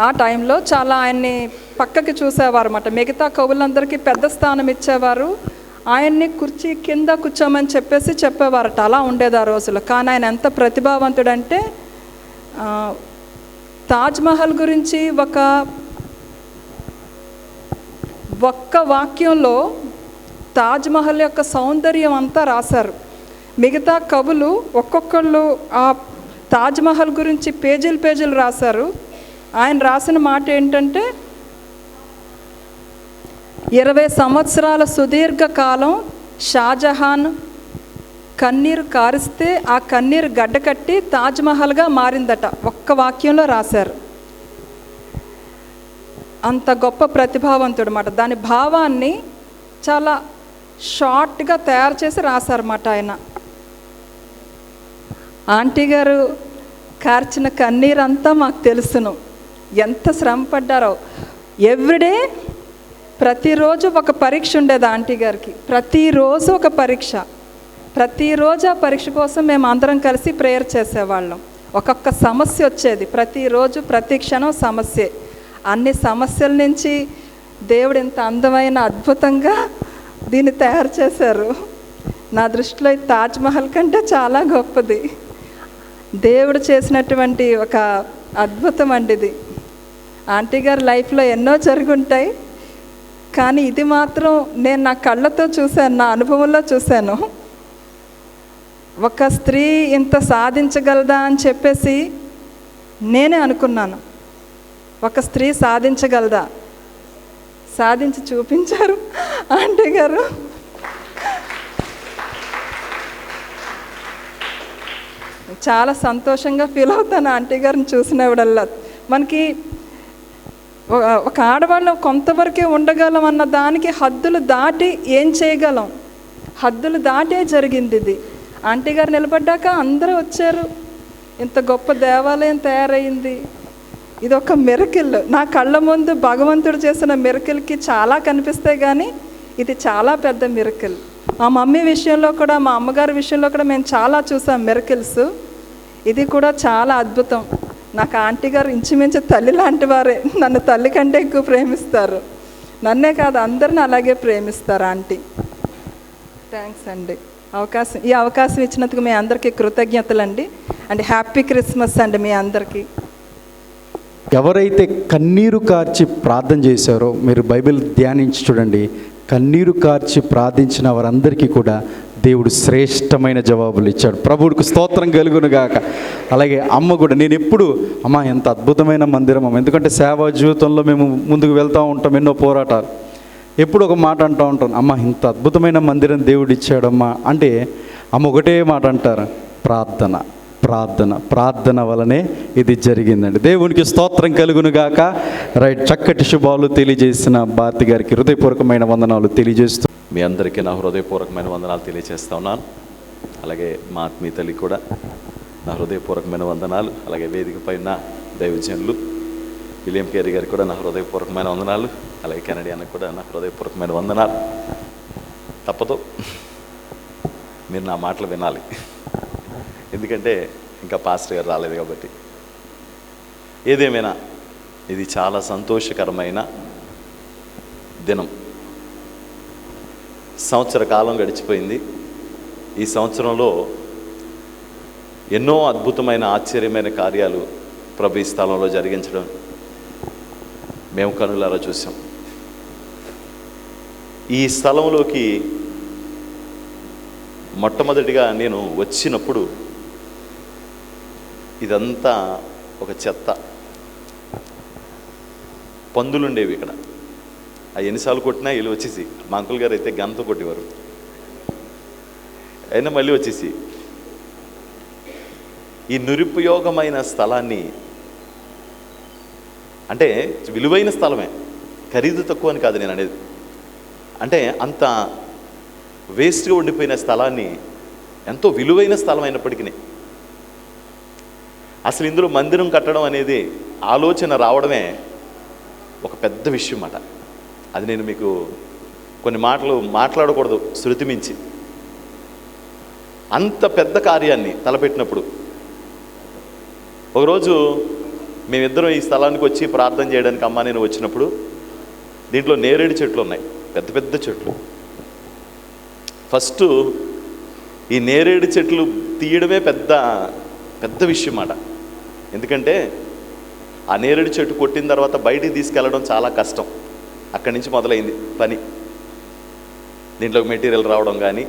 Speaker 10: ఆ టైంలో చాలా ఆయన్ని పక్కకి చూసేవారు అన్నమాట. మిగతా కవులందరికీ పెద్ద స్థానం ఇచ్చేవారు, ఆయన్ని కుర్చీ కింద కూర్చోమని చెప్పేవారట. అలా ఉండేది ఆ రోజుల్లో. కానీ ఆయన ఎంత ప్రతిభావంతుడంటే తాజ్మహల్ గురించి ఒక్క వాక్యంలో తాజ్మహల్ యొక్క సౌందర్యం అంతా రాశారు. మిగతా కవులు ఒక్కొక్కళ్ళు ఆ తాజ్మహల్ గురించి పేజీలు రాశారు. ఆయన రాసిన మాట ఏంటంటే 20 సంవత్సరాల సుదీర్ఘ కాలం షాజహాన్ కన్నీరు కారిస్తే ఆ కన్నీరు గడ్డకట్టి తాజ్మహల్గా మారిందట. ఒక్క వాక్యంలో రాశారు. అంత గొప్ప ప్రతిభావంతుడు అన్నమాట. దాని భావాన్ని చాలా షార్ట్గా తయారు చేసి రాశారన్నమాట ఆయన. ఆంటీ గారు కార్చిన కన్నీరంతా మాకు తెలుసును, ఎంత శ్రమ పడ్డారో. ఎవ్రీడే ప్రతిరోజు ఒక పరీక్ష ఉండేది ఆంటీ గారికి. ప్రతిరోజు ఒక పరీక్ష. ప్రతిరోజు ఆ పరీక్ష కోసం మేము అందరం కలిసి ప్రేయర్ చేసేవాళ్ళం. ఒక్కొక్క సమస్య వచ్చేది. ప్రతిరోజు ప్రతి క్షణం సమస్యే. అన్ని సమస్యల నుంచి దేవుడు ఇంత అందమైన అద్భుతంగా దీన్ని తయారు చేశారు. నా దృష్టిలో ఈ తాజ్మహల్ కంటే చాలా గొప్పది. దేవుడు చేసినటువంటి ఒక అద్భుతం అండి ఇది. ఆంటీ గారి లైఫ్లో ఎన్నో జరుగుంటాయి, కానీ ఇది మాత్రం నేను నా కళ్ళతో చూశాను, నా అనుభవంలో చూశాను. ఒక స్త్రీ ఇంత సాధించగలదా అని చెప్పేసి నేనే అనుకున్నాను. ఒక స్త్రీ సాధించగలదా? సాధించి చూపించారు ఆంటీ గారు. చాలా సంతోషంగా ఫీల్ అవుతాను ఆంటీ గారిని చూసినప్పుడల్లా. మనకి ఒక ఆడవాళ్ళం కొంతవరకే ఉండగలం అన్న దానికి హద్దులు దాటి ఏం చేయగలం, హద్దులు దాటే జరిగింది ఇది. ఆంటీ గారు నిలబడ్డాక అందరూ వచ్చారు. ఇంత గొప్ప దేవాలయం తయారైంది. ఇది ఒక మిరకిల్. నా కళ్ళ ముందు భగవంతుడు చేసిన మిరకిల్కి చాలా కనిపిస్తాయి, కానీ ఇది చాలా పెద్ద మిరకిల్. మా మమ్మీ విషయంలో కూడా, మా అమ్మగారి విషయంలో కూడా మేము చాలా చూసాం మిరకిల్స్. ఇది కూడా చాలా అద్భుతం. నాకు ఆంటీ గారు ఇంచుమించు తల్లి లాంటి వారే. నన్ను తల్లి కంటే ఎక్కువ ప్రేమిస్తారు. నన్నే కాదు, అందరిని అలాగే ప్రేమిస్తారు ఆంటీ. థ్యాంక్స్ అండి. ఈ అవకాశం ఇచ్చినందుకు మీ అందరికీ కృతజ్ఞతలండి. అండ్ హ్యాపీ క్రిస్మస్ అండి మీ అందరికీ.
Speaker 1: ఎవరైతే కన్నీరు కార్చి ప్రార్థన చేశారో మీరు బైబిల్ ధ్యానించి చూడండి. కన్నీరు కార్చి ప్రార్థించిన వారందరికీ కూడా దేవుడు శ్రేష్టమైన జవాబులు ఇచ్చాడు. ప్రభువుడికి స్తోత్రం కలుగునుగాక. అలాగే అమ్మ కూడా, నేను ఎప్పుడు అమ్మ ఎంత అద్భుతమైన మందిరం అమ్మ, ఎందుకంటే సేవా జీవితంలో మేము ముందుకు వెళ్తూ ఉంటాం, ఎన్నో పోరాటాలు. ఎప్పుడు ఒక మాట అంటూ ఉంటాను, అమ్మ ఇంత అద్భుతమైన మందిరం దేవుడు ఇచ్చాడమ్మా అంటే అమ్మ ఒకటే మాట అంటారు, ప్రార్థన ప్రార్థన ప్రార్థన వలనే ఇది జరిగిందండి. దేవునికి స్తోత్రం కలుగునుగాక. రైట్, చక్కటి శుభాలు తెలియజేసిన భారతి గారికి హృదయపూర్వకమైన వందనాలు తెలియజేస్తూ
Speaker 11: మీ అందరికీ నా హృదయపూర్వకమైన వందనాలు తెలియజేస్తా ఉన్నాను. అలాగే మా ఆత్మీయ తల్లి కూడా నా హృదయపూర్వకమైన వందనాలు. అలాగే వేదిక పైన దైవజనులు విలియం కేరీ గారికి కూడా నా హృదయపూర్వకమైన వందనాలు. అలాగే కెనడియానికి కూడా నా హృదయపూర్వకమైన వందనాలు. తప్పదు, మీరు నా మాటలు వినాలి, ఎందుకంటే ఇంకా పాస్టర్ గారు రాలేదు కాబట్టి. ఏదేమైనా ఇది చాలా సంతోషకరమైన దినం. సంవత్సర కాలం గడిచిపోయింది. ఈ సంవత్సరంలో ఎన్నో అద్భుతమైన ఆశ్చర్యమైన కార్యాలు ప్రభు ఈ స్థలంలో జరిగించడం మేము కనులారా చూసాం. ఈ స్థలంలోకి మొట్టమొదటిగా నేను వచ్చినప్పుడు ఇదంతా ఒక చెత్త, పందులుండేవి ఇక్కడ. ఆ ఎన్నిసార్లు కొట్టినా వీళ్ళు వచ్చేసి, మా అంకుల్ గారు అయితే గంతో కొట్టేవారు, అయినా మళ్ళీ వచ్చేసి ఈ నిరుపయోగమైన స్థలాన్ని, అంటే విలువైన స్థలమే, ఖరీదు తక్కువ అని కాదు నేను అనేది, అంటే అంత వేస్ట్గా ఉండిపోయిన స్థలాన్ని ఎంతో విలువైన స్థలం అయినప్పటికీ అసలు ఇందులో మందిరం కట్టడం అనేది ఆలోచన రావడమే ఒక పెద్ద విషయం అన్నమాట. అది నేను మీకు కొన్ని మాటలు మాట్లాడకూడదు శృతి మించి. అంత పెద్ద కార్యాన్ని తలపెట్టినప్పుడు ఒకరోజు మేమిద్దరం ఈ స్థలానికి వచ్చి ప్రార్థన చేయడానికి అమ్మ నేను వచ్చినప్పుడు దీంట్లో నేరేడు చెట్లు ఉన్నాయి, పెద్ద పెద్ద చెట్లు. ఫస్ట్ ఈ నేరేడు చెట్లు తీయడమే పెద్ద పెద్ద విషయం మాట. ఎందుకంటే ఆ నేరేడు చెట్టు కొట్టిన తర్వాత బయటికి తీసుకెళ్ళడం చాలా కష్టం. అక్కడి నుంచి మొదలైంది పని. దీంట్లోకి మెటీరియల్ రావడం కానీ,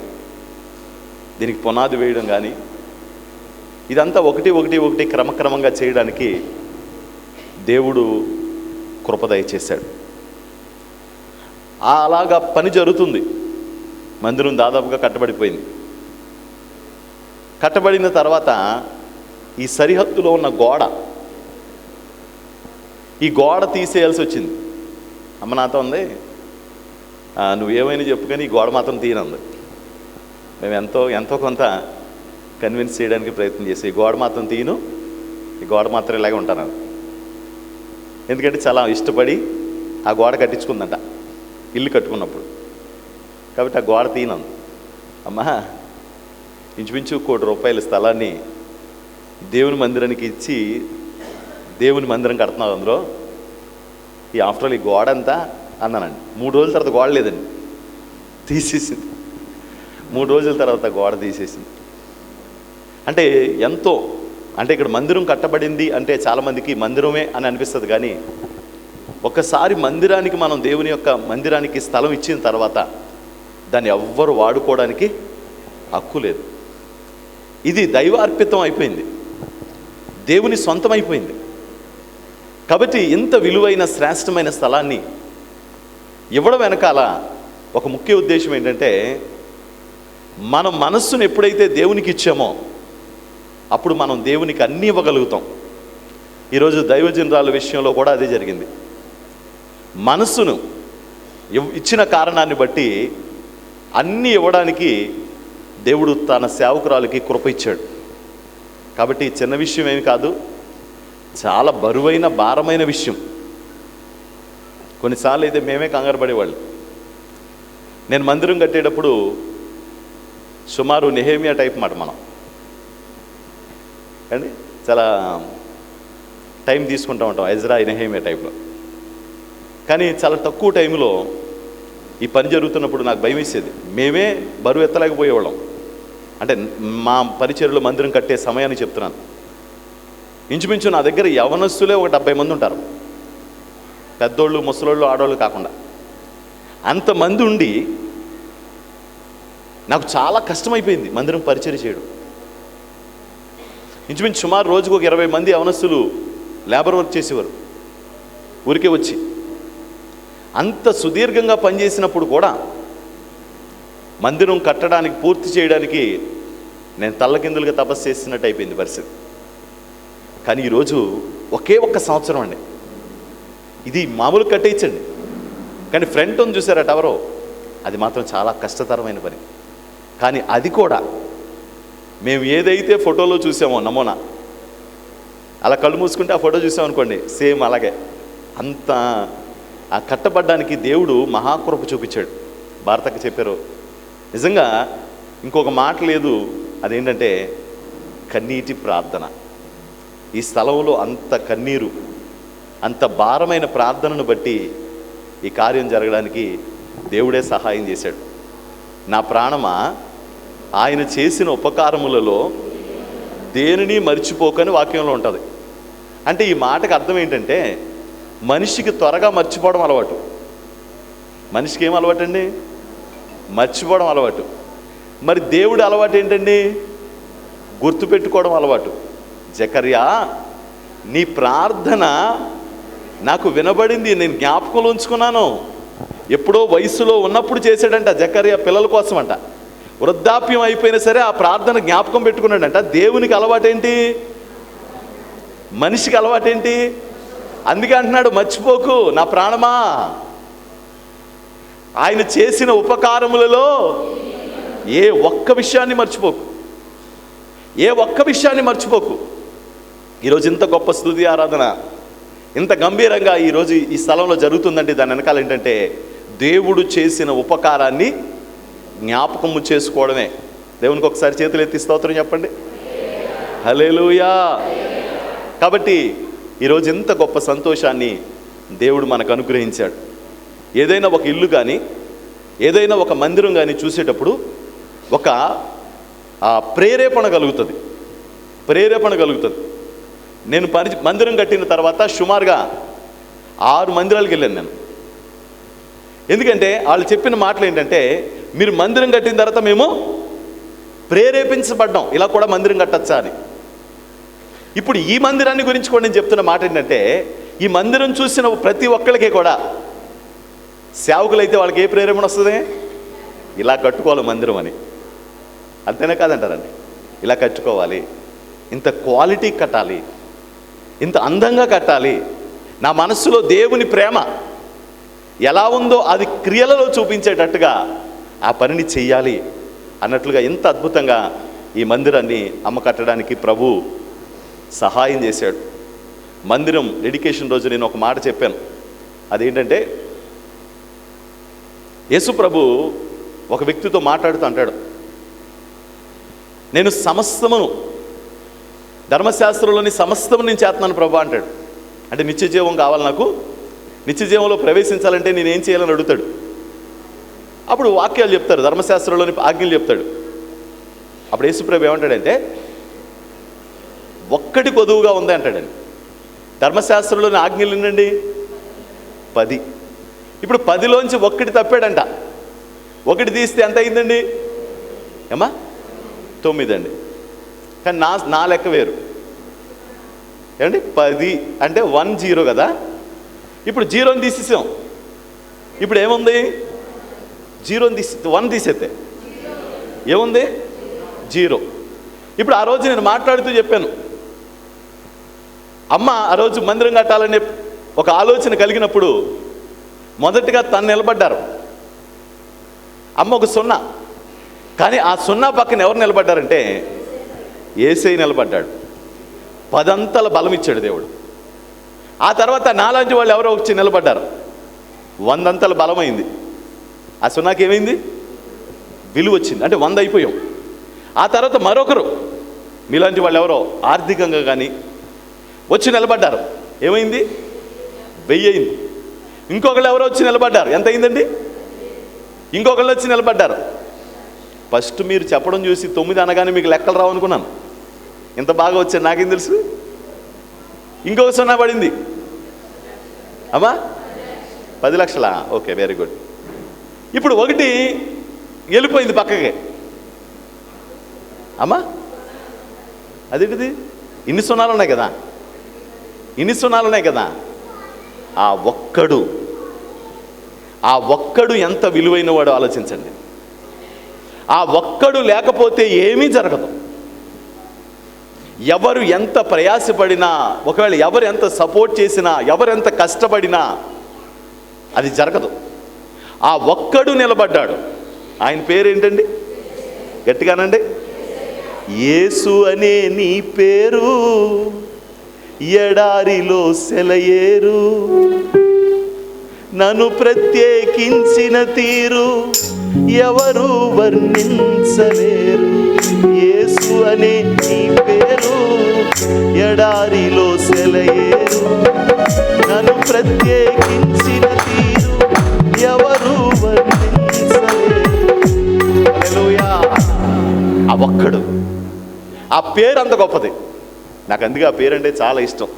Speaker 11: దీనికి పునాది వేయడం కానీ, ఇదంతా ఒకటి ఒకటి ఒకటి క్రమక్రమంగా చేయడానికి దేవుడు కృప దయచేశాడు. అలాగా పని జరుగుతుంది. మందిరం దాదాపుగా కట్టబడిపోయింది. కట్టబడిన తర్వాత ఈ సరిహద్దులో ఉన్న గోడ, ఈ గోడ తీసేయాల్సి వచ్చింది. అమ్మ నాతో ఉంది, నువ్వేమైనా చెప్పు కానీ ఈ గోడ మాత్రం తీయనుంది. మేము ఎంతో కొంత కన్విన్స్ చేయడానికి ప్రయత్నం చేసి ఈ గోడ మాత్రం తీయను, ఈ గోడ మాత్రం ఇలాగే ఉంటాను. ఎందుకంటే చాలా ఇష్టపడి ఆ గోడ కట్టించుకుందంట ఇల్లు కట్టుకున్నప్పుడు. కాబట్టి ఆ గోడ తీయనంది. అమ్మా ఇంచుమించు ₹1 కోటి స్థలాన్ని దేవుని మందిరానికి ఇచ్చి దేవుని మందిరం కడుతున్నావు, అందులో ఈ ఆఫ్టర్ ఆల్ ఈ గోడ అంతా అన్నానండి. 3 రోజుల తర్వాత గోడ లేదండి, తీసేసింది. 3 రోజుల తర్వాత గోడ తీసేసింది. అంటే ఎంతో, అంటే ఇక్కడ మందిరం కట్టబడింది అంటే చాలామందికి మందిరమే అని అనిపిస్తుంది. కానీ ఒక్కసారి మందిరానికి మనం దేవుని యొక్క మందిరానికి స్థలం ఇచ్చిన తర్వాత దాన్ని ఎవ్వరు వాడుకోవడానికి హక్కు లేదు. ఇది దైవార్పితం అయిపోయింది, దేవుని సొంతం అయిపోయింది. కాబట్టి ఇంత విలువైన శ్రేష్టమైన స్థలాన్ని ఇవ్వడం వెనకాల ఒక ముఖ్య ఉద్దేశం ఏంటంటే, మన మనస్సును ఎప్పుడైతే దేవునికి ఇచ్చామో అప్పుడు మనం దేవునికి అన్నీ ఇవ్వగలుగుతాం. ఈరోజు దైవజనురాల విషయంలో కూడా అదే జరిగింది. మనస్సును ఇచ్చిన కారణాన్ని బట్టి అన్నీ ఇవ్వడానికి దేవుడు తన సేవకురాలకి కృప ఇచ్చాడు. కాబట్టి చిన్న విషయం ఏమి కాదు, చాలా బరువైన భారమైన విషయం. కొన్నిసార్లు అయితే మేమే కంగారు పడేవాళ్ళు. నేను మందిరం కట్టేటప్పుడు సుమారు నెహేమియా టైప్ మాట మనం అండి, చాలా టైం తీసుకుంటూ ఉంటాం ఎజ్రా నెహేమియా టైప్లో. కానీ చాలా తక్కువ టైంలో ఈ పని జరుగుతున్నప్పుడు నాకు భయం వేసేది. మేమే బరువు ఎత్తలేకపోయేవాళ్ళం. అంటే మా పరిచర్యలో మందిరం కట్టే సమయాన్ని చెప్తున్నాను. ఇంచుమించు నా దగ్గర యవనస్తులే ఒక 70 మంది ఉంటారు, పెద్దోళ్ళు ముసలోళ్ళు ఆడవాళ్ళు కాకుండా. అంతమంది ఉండి నాకు చాలా కష్టమైపోయింది మందిరం పరిచర్య చేయడం. ఇంచుమించు సుమారు రోజుకు ఒక 20 మంది యవనస్తులు లేబర్ వర్క్ చేసేవారు ఊరికే వచ్చి. అంత సుదీర్ఘంగా పనిచేసినప్పుడు కూడా మందిరం కట్టడానికి పూర్తి చేయడానికి నేను తల్లకిందులుగా తపస్సు చేసినట్టు అయిపోయింది పరిస్థితి. కానీ ఈరోజు ఒకే ఒక్క సంవత్సరం అండి, ఇది మామూలు కట్టేయచ్చండి. కానీ ఫ్రంట్ ఉంది చూసారా టవరో, అది మాత్రం చాలా కష్టతరమైన పని. కానీ అది కూడా మేము ఏదైతే ఫోటోలో చూసామో నమూనా, అలా కళ్ళు మూసుకుంటే ఆ ఫోటో చూసామనుకోండి సేమ్ అలాగే అంత ఆ కట్టబడ్డానికి దేవుడు మహాకృప చూపించాడు. భారతకు చెప్పారు నిజంగా ఇంకొక మాట లేదు, అదేంటంటే కన్నీటి ప్రార్థన. ఈ స్థలంలో అంత కన్నీరు, అంత భారమైన ప్రార్థనను బట్టి ఈ కార్యం జరగడానికి దేవుడే సహాయం చేశాడు. నా ప్రాణమా ఆయన చేసిన ఉపకారములలో దేనిని మర్చిపోకని వాక్యంలో ఉంటుంది. అంటే ఈ మాటకు అర్థం ఏంటంటే, మనిషికి త్వరగా మర్చిపోవడం అలవాటు. మనిషికి ఏం అలవాటు అండి? మర్చిపోవడం అలవాటు. మరి దేవుడి అలవాటు ఏంటండి? గుర్తుపెట్టుకోవడం అలవాటు. జకర్యా, నీ ప్రార్థన నాకు వినబడింది, నేను జ్ఞాపకంలో ఉంచుకున్నాను. ఎప్పుడో వయసులో ఉన్నప్పుడు చేశాడంట జకర్యా, పిల్లల కోసం అంట. వృద్ధాప్యం అయిపోయినా సరే ఆ ప్రార్థన జ్ఞాపకం పెట్టుకున్నాడంట. దేవునికి అలవాటేంటి? మనిషికి అలవాటేంటి? అందుకే అంటున్నాడు మర్చిపోకు నా ప్రాణమా, ఆయన చేసిన ఉపకారములలో ఏ ఒక్క విషయాన్ని మర్చిపోకు, ఏ ఒక్క విషయాన్ని మర్చిపోకు. ఈరోజు ఇంత గొప్ప స్తుతి ఆరాధన ఇంత గంభీరంగా ఈరోజు ఈ స్థలంలో జరుగుతుందంటే దాని వెనకాల ఏంటంటే దేవుడు చేసిన ఉపకారాన్ని జ్ఞాపకము చేసుకోవడమే. దేవునికి ఒకసారి చేతులు ఎత్తి స్తోత్రం చెప్పండి. హల్లెలూయా. కాబట్టి ఈరోజు ఎంత గొప్ప సంతోషాన్ని దేవుడు మనకు అనుగ్రహించాడు. ఏదైనా ఒక ఇల్లు కానీ ఏదైనా ఒక మందిరం కానీ చూసేటప్పుడు ఒక ప్రేరేపణ కలుగుతుంది. నేను మందిరం కట్టిన తర్వాత సుమారుగా 6 మందిరాలకు వెళ్ళాను నేను. ఎందుకంటే వాళ్ళు చెప్పిన మాటలు ఏంటంటే, మీరు మందిరం కట్టిన తర్వాత మేము ప్రేరేపించబడ్డాం ఇలా కూడా మందిరం కట్టచ్చా అని. ఇప్పుడు ఈ మందిరాన్ని గురించి కూడా నేను చెప్తున్న మాట ఏంటంటే, ఈ మందిరం చూసిన ప్రతి ఒక్కరికి కూడా సేవకులైతే వాళ్ళకి ఏ ప్రేరేపణ వస్తుంది? ఇలా కట్టుకోవాలి మందిరం అని. అంతేనా కాదంటారండి? ఇలా కట్టుకోవాలి, ఇంత క్వాలిటీ కట్టాలి, ఇంత అందంగా కట్టాలి, నా మనస్సులో దేవుని ప్రేమ ఎలా ఉందో అది క్రియలలో చూపించేటట్టుగా ఆ పనిని చెయ్యాలి అన్నట్లుగా ఎంత అద్భుతంగా ఈ మందిరాన్ని అమ్మ కట్టడానికి ప్రభు సహాయం చేశాడు. మందిరం డెడికేషన్ రోజు నేను ఒక మాట చెప్పాను. అదేంటంటే, యేసు ప్రభు ఒక వ్యక్తితో మాట్లాడుతూ అంటాడు, నేను సమస్తమును ధర్మశాస్త్రంలోని సమస్తము నేను చేస్తున్నాను ప్రభు అంటాడు. అంటే నిత్య జీవం కావాలి, నాకు నిత్య జీవంలో ప్రవేశించాలంటే నేనేం చేయాలని అడుగుతాడు. అప్పుడు వాక్యాలు చెప్తారు, ధర్మశాస్త్రంలోని ఆజ్ఞలు చెప్తాడు. అప్పుడు యేసుప్రభు ఏమంటాడంటే, ఒక్కటి కొదువుగా ఉంది అంటాడండి. ధర్మశాస్త్రంలోని ఆజ్ఞలు ఎన్నండి? 10. ఇప్పుడు 10లోంచి 1 తప్పాడంట. 1 తీస్తే ఎంత అయిందండి? ఏమా 9 అండి. కానీ నా లెక్క వేరు ఏమండి? 10 అంటే 10 కదా. ఇప్పుడు 0ని తీసేసాం. ఇప్పుడు ఏముంది? 0ని తీసి 1 తీసేస్తే ఏముంది? 0. ఇప్పుడు ఆ రోజు నేను మాట్లాడుతూ చెప్పాను, అమ్మ ఆ రోజు మందిరం కట్టాలనే ఒక ఆలోచన కలిగినప్పుడు మొదటిగా తను నిలబడ్డారు. అమ్మ ఒక 0, కానీ ఆ 0 పక్కన ఎవరు నిలబడ్డారంటే యేసయ్య నిలబడ్డాడు. 10 అంతల బలం ఇచ్చాడు దేవుడు. ఆ తర్వాత నాలాంటి వాళ్ళు ఎవరో వచ్చి నిలబడ్డారు, 100 అంతల బలమైంది. ఆ 0కి ఏమైంది? విలువ వచ్చింది, అంటే 100 అయిపోయాం. ఆ తర్వాత మరొకరు మీలాంటి వాళ్ళు ఎవరో ఆర్థికంగా కానీ వచ్చి నిలబడ్డారు, ఏమైంది? 1000 అయింది. ఇంకొకళ్ళు ఎవరో వచ్చి నిలబడ్డారు, ఎంత అయిందండి? ఇంకొకళ్ళు వచ్చి నిలబడ్డారు. ఫస్ట్ మీరు చెప్పడం చూసి 9 అనగానే మీకు లెక్కలు రావు అనుకున్నాను. ఇంత బాగా వచ్చాను నాకేం తెలుసు. ఇంకొక 0 పడింది. అమ్మా 10 లక్షలా? Okay, very good. ఇప్పుడు 1 వెళ్ళిపోయింది పక్కకి. అమ్మా అదేంటిది? ఇన్ని 0 ఉన్నాయి కదా, ఇన్ని 0 ఉన్నాయి కదా. ఆ ఒక్కడు ఎంత విలువైన వాడు ఆలోచించండి. ఆ ఒక్కడు లేకపోతే ఏమీ జరగదు. ఎవరు ఎంత ప్రయాసపడినా, ఒకవేళ ఎవరు ఎంత సపోర్ట్ చేసినా, ఎవరెంత కష్టపడినా అది జరగదు. ఆ ఒక్కడు నిలబడ్డాడు. ఆయన పేరేంటండి? గట్టిగానండి. యేసు అనే నీ పేరు ఎడారిలో సెలయేరు, నన్ను ప్రత్యేకించిన తీరు ఎవరు వర్ణించలేరు. యేసు అనే నీ పేరు ఎడారిలో సెలయేరు, నన్ను ప్రత్యేకించిన తీరు ఎవరు వర్ణించలేరు. హల్లెలూయా. ఆ ఒక్కడు, ఆ పేరు అంత గొప్పది. నాకు అందుకే ఆ పేరంటే చాలా ఇష్టం.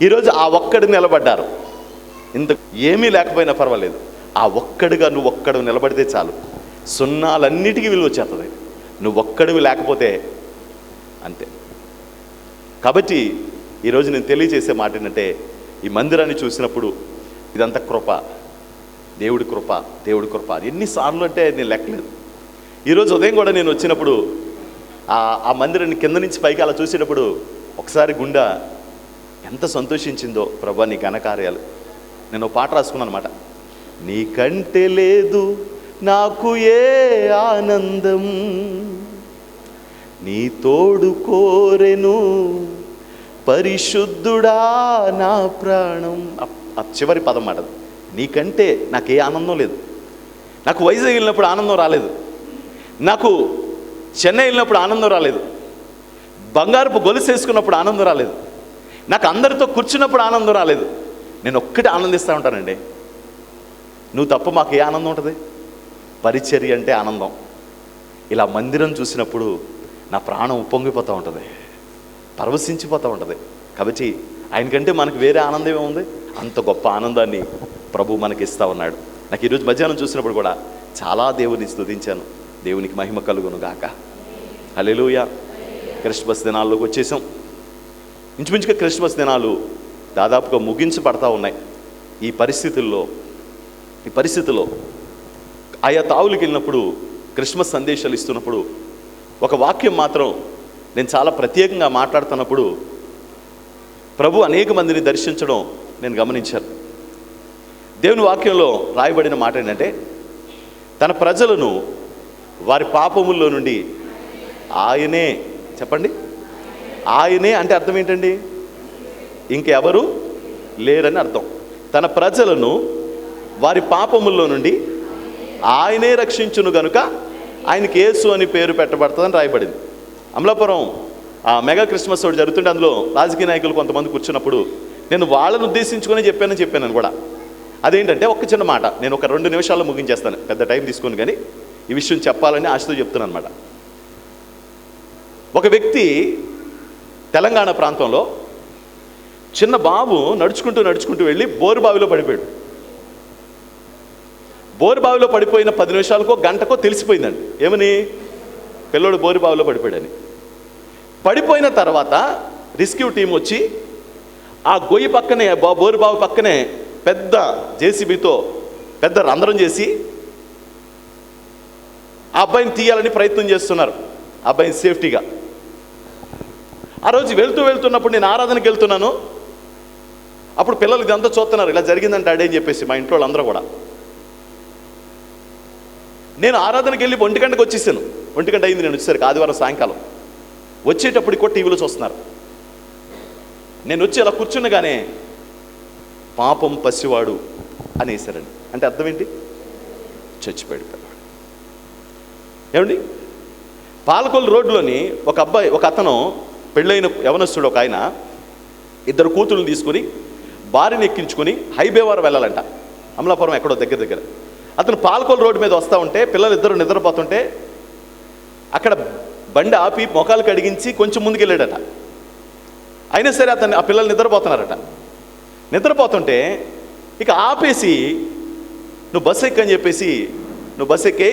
Speaker 11: ఈరోజు ఆ ఒక్కడు నిలబడ్డారు. ఇంత ఏమీ లేకపోయినా పర్వాలేదు, ఆ ఒక్కడుగా నువ్వు ఒక్కడు నిలబడితే చాలు, 0లన్నిటికీ విలువ వచ్చేస్తుంది. నువ్వు ఒక్కడివి లేకపోతే అంతే. కాబట్టి ఈరోజు నేను తెలియజేసే మాట ఏంటంటే, ఈ మందిరాన్ని చూసినప్పుడు ఇదంతా కృప, దేవుడి కృప, దేవుడి కృప. ఎన్నిసార్లు అంటే నేను లెక్కలేదు. ఈరోజు ఉదయం కూడా నేను వచ్చినప్పుడు ఆ మందిరాన్ని కింద నుంచి పైకి అలా చూసేటప్పుడు ఒకసారి గుండె ఎంత సంతోషించిందో. ప్రభా నీ ఘనకార్యాలు. నేను పాట రాసుకున్నాను అనమాట. నీకంటే లేదు నాకు ఏ ఆనందం, నీ తోడు కోరెను పరిశుద్ధుడా నా ప్రాణం. ఆ చివరి పదం మాట. నీకంటే నాకు ఏ ఆనందం లేదు. నాకు వైజాగ్ వెళ్ళినప్పుడు ఆనందం రాలేదు, నాకు చెన్నై వెళ్ళినప్పుడు ఆనందం రాలేదు, బంగారపు గొలుసు వేసుకున్నప్పుడు ఆనందం రాలేదు. నాకు అందరితో కూర్చున్నప్పుడు ఆనందం రాలేదు. నేను ఒక్కటి ఆనందిస్తూ ఉంటానండి. నువ్వు తప్ప మాకు ఏ ఆనందం ఉంటుంది? పరిచర్య అంటే ఆనందం. ఇలా మందిరం చూసినప్పుడు నా ప్రాణం ఉప్పొంగిపోతూ ఉంటుంది, పరవశించిపోతూ ఉంటుంది. కాబట్టి ఆయనకంటే మనకు వేరే ఆనందం ఏముంది? అంత గొప్ప ఆనందాన్ని ప్రభు మనకి ఇస్తూ ఉన్నాడు. నాకు ఈరోజు మధ్యాహ్నం చూసినప్పుడు కూడా చాలా దేవుని స్తుతించాను. దేవునికి మహిమ కలుగును గాక. హల్లెలూయా. క్రిస్మస్ దినాల్లోకి వచ్చేసాం. ఇంచుమించుగా క్రిస్మస్ దినాలు దాదాపుగా ముగించబడతా ఉన్నాయి. ఈ పరిస్థితుల్లో ఆయా తావులకు వెళ్ళినప్పుడు క్రిస్మస్ సందేశాలు ఇస్తున్నప్పుడు ఒక వాక్యం మాత్రం నేను చాలా ప్రత్యేకంగా మాట్లాడుతున్నప్పుడు ప్రభు అనేక మందిని దర్శించడం నేను గమనించాను. దేవుని వాక్యంలో రాయబడిన మాట ఏంటంటే, తన ప్రజలను వారి పాపముల్లో నుండి ఆయనే, చెప్పండి, ఆయనే అంటే అర్థం ఏంటండి? ఇంకెవరు లేరని అర్థం. తన ప్రజలను వారి పాపముల్లో నుండి ఆయనే రక్షించును గనుక ఆయనకి యేసు అని పేరు పెట్టబడుతుందని రాయబడింది. అమలాపురం మెగా క్రిస్మస్ ఒకటి జరుగుతుంటే అందులో రాజకీయ నాయకులు కొంతమంది కూర్చున్నప్పుడు నేను వాళ్ళను ఉద్దేశించుకొని చెప్పాను కూడా. అదేంటంటే ఒక్క చిన్న మాట, నేను ఒక 2 నిమిషాల్లో ముగించేస్తాను, పెద్ద టైం తీసుకొని, కానీ ఈ విషయం చెప్పాలని ఆశతో చెప్తున్నాను అనమాట. ఒక వ్యక్తి తెలంగాణ ప్రాంతంలో చిన్న బాబు నడుచుకుంటూ వెళ్ళి బోరుబావిలో పడిపోయాడు. బోరుబావిలో పడిపోయిన 10 నిమిషాలకో గంటకో తెలిసిపోయిందండి ఏమని, పిల్లోడు బోరుబావిలో పడిపోయాడని. పడిపోయిన తర్వాత రెస్క్యూ టీం వచ్చి ఆ గొయ్యి పక్కనే, బోరుబావి పక్కనే పెద్ద జేసీబీతో పెద్ద రంధ్రం చేసి ఆ అబ్బాయిని తీయాలని ప్రయత్నం చేస్తున్నారు, అబ్బాయిని సేఫ్టీగా. ఆ రోజు వెళ్తున్నప్పుడు నేను ఆరాధనకి వెళ్తున్నాను. అప్పుడు పిల్లలు ఇదంతా చూస్తున్నారు, ఇలా జరిగిందంటే అడే అని చెప్పేసి మా ఇంట్లో వాళ్ళందరూ కూడా. నేను ఆరాధనకి వెళ్ళి 1 గంటకు వచ్చేసాను. 1 గంట అయింది నేను వచ్చేసరికి, ఆదివారం సాయంకాలం. వచ్చేటప్పటికి కూడా టీవీలో చూస్తున్నారు. నేను వచ్చి అలా కూర్చున్నగానే పాపం పసివాడు అనేసారండి. అంటే అర్థం ఏంటి? చచ్చిపోయాడు పిల్లవాడు. ఏమండి, పాలకొల్లు రోడ్లోని ఒక అతను పెళ్ళైన యవనస్తుడు, ఒక ఆయన 2 కూతురులు తీసుకుని భార్యను ఎక్కించుకొని హైబేవారం వెళ్ళాలంట, అమలాపురం ఎక్కడో దగ్గర. అతను పాలకొల్లు రోడ్డు మీద వస్తూ ఉంటే పిల్లలు 2 నిద్రపోతుంటే అక్కడ బండి ఆపి మొఖాలు కడిగించి కొంచెం ముందుకెళ్ళాడట. అయినా సరే ఆ పిల్లలు నిద్రపోతున్నారట. నిద్రపోతుంటే ఇక ఆపేసి నువ్వు బస్సు ఎక్కని చెప్పేసి, నువ్వు బస్సు ఎక్కే,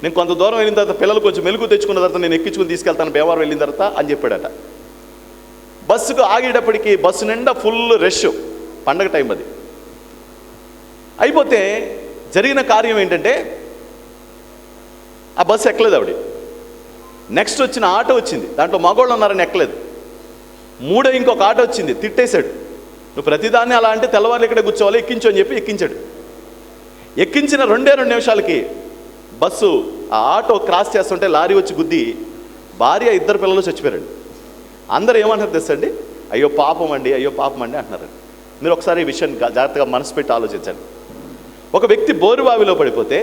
Speaker 11: నేను కొంత దూరం వెళ్ళిన తర్వాత పిల్లలు కొంచెం మెలుగు తెచ్చుకున్న తర్వాత నేను ఎక్కించుకుని తీసుకెళ్తాను బేవారం వెళ్ళిన తర్వాత అని చెప్పాడట. బస్సుకు ఆగేటప్పటికి బస్సు నిండా ఫుల్ రష్, పండగ టైం అది. అయిపోతే జరిగిన కార్యం ఏంటంటే ఆ బస్సు ఎక్కలేదు ఆవిడ. నెక్స్ట్ వచ్చిన ఆటో వచ్చింది, దాంట్లో మగవాళ్ళు ఉన్నారని ఎక్కలేదు. మూడో ఇంకొక ఆటో వచ్చింది, తిట్టేశాడు, నువ్వు ప్రతిదాన్ని అలా అంటే తెల్లవారులు ఇక్కడే కూర్చోవాలి, ఎక్కించు అని చెప్పి ఎక్కించాడు. ఎక్కించిన 2 నిమిషాలకి బస్సు ఆ ఆటో క్రాస్ చేస్తుంటే లారీ వచ్చి గుద్ది భార్య 2 పిల్లలు చచ్చిపోయారండి. అందరూ ఏమంటారు తెలుసండి? అయ్యో పాపం అండి అంటున్నారండి. మీరు ఒకసారి ఈ విషయాన్ని జాగ్రత్తగా మనసు పెట్టి ఆలోచించండి. ఒక వ్యక్తి బోరుబావిలో పడిపోతే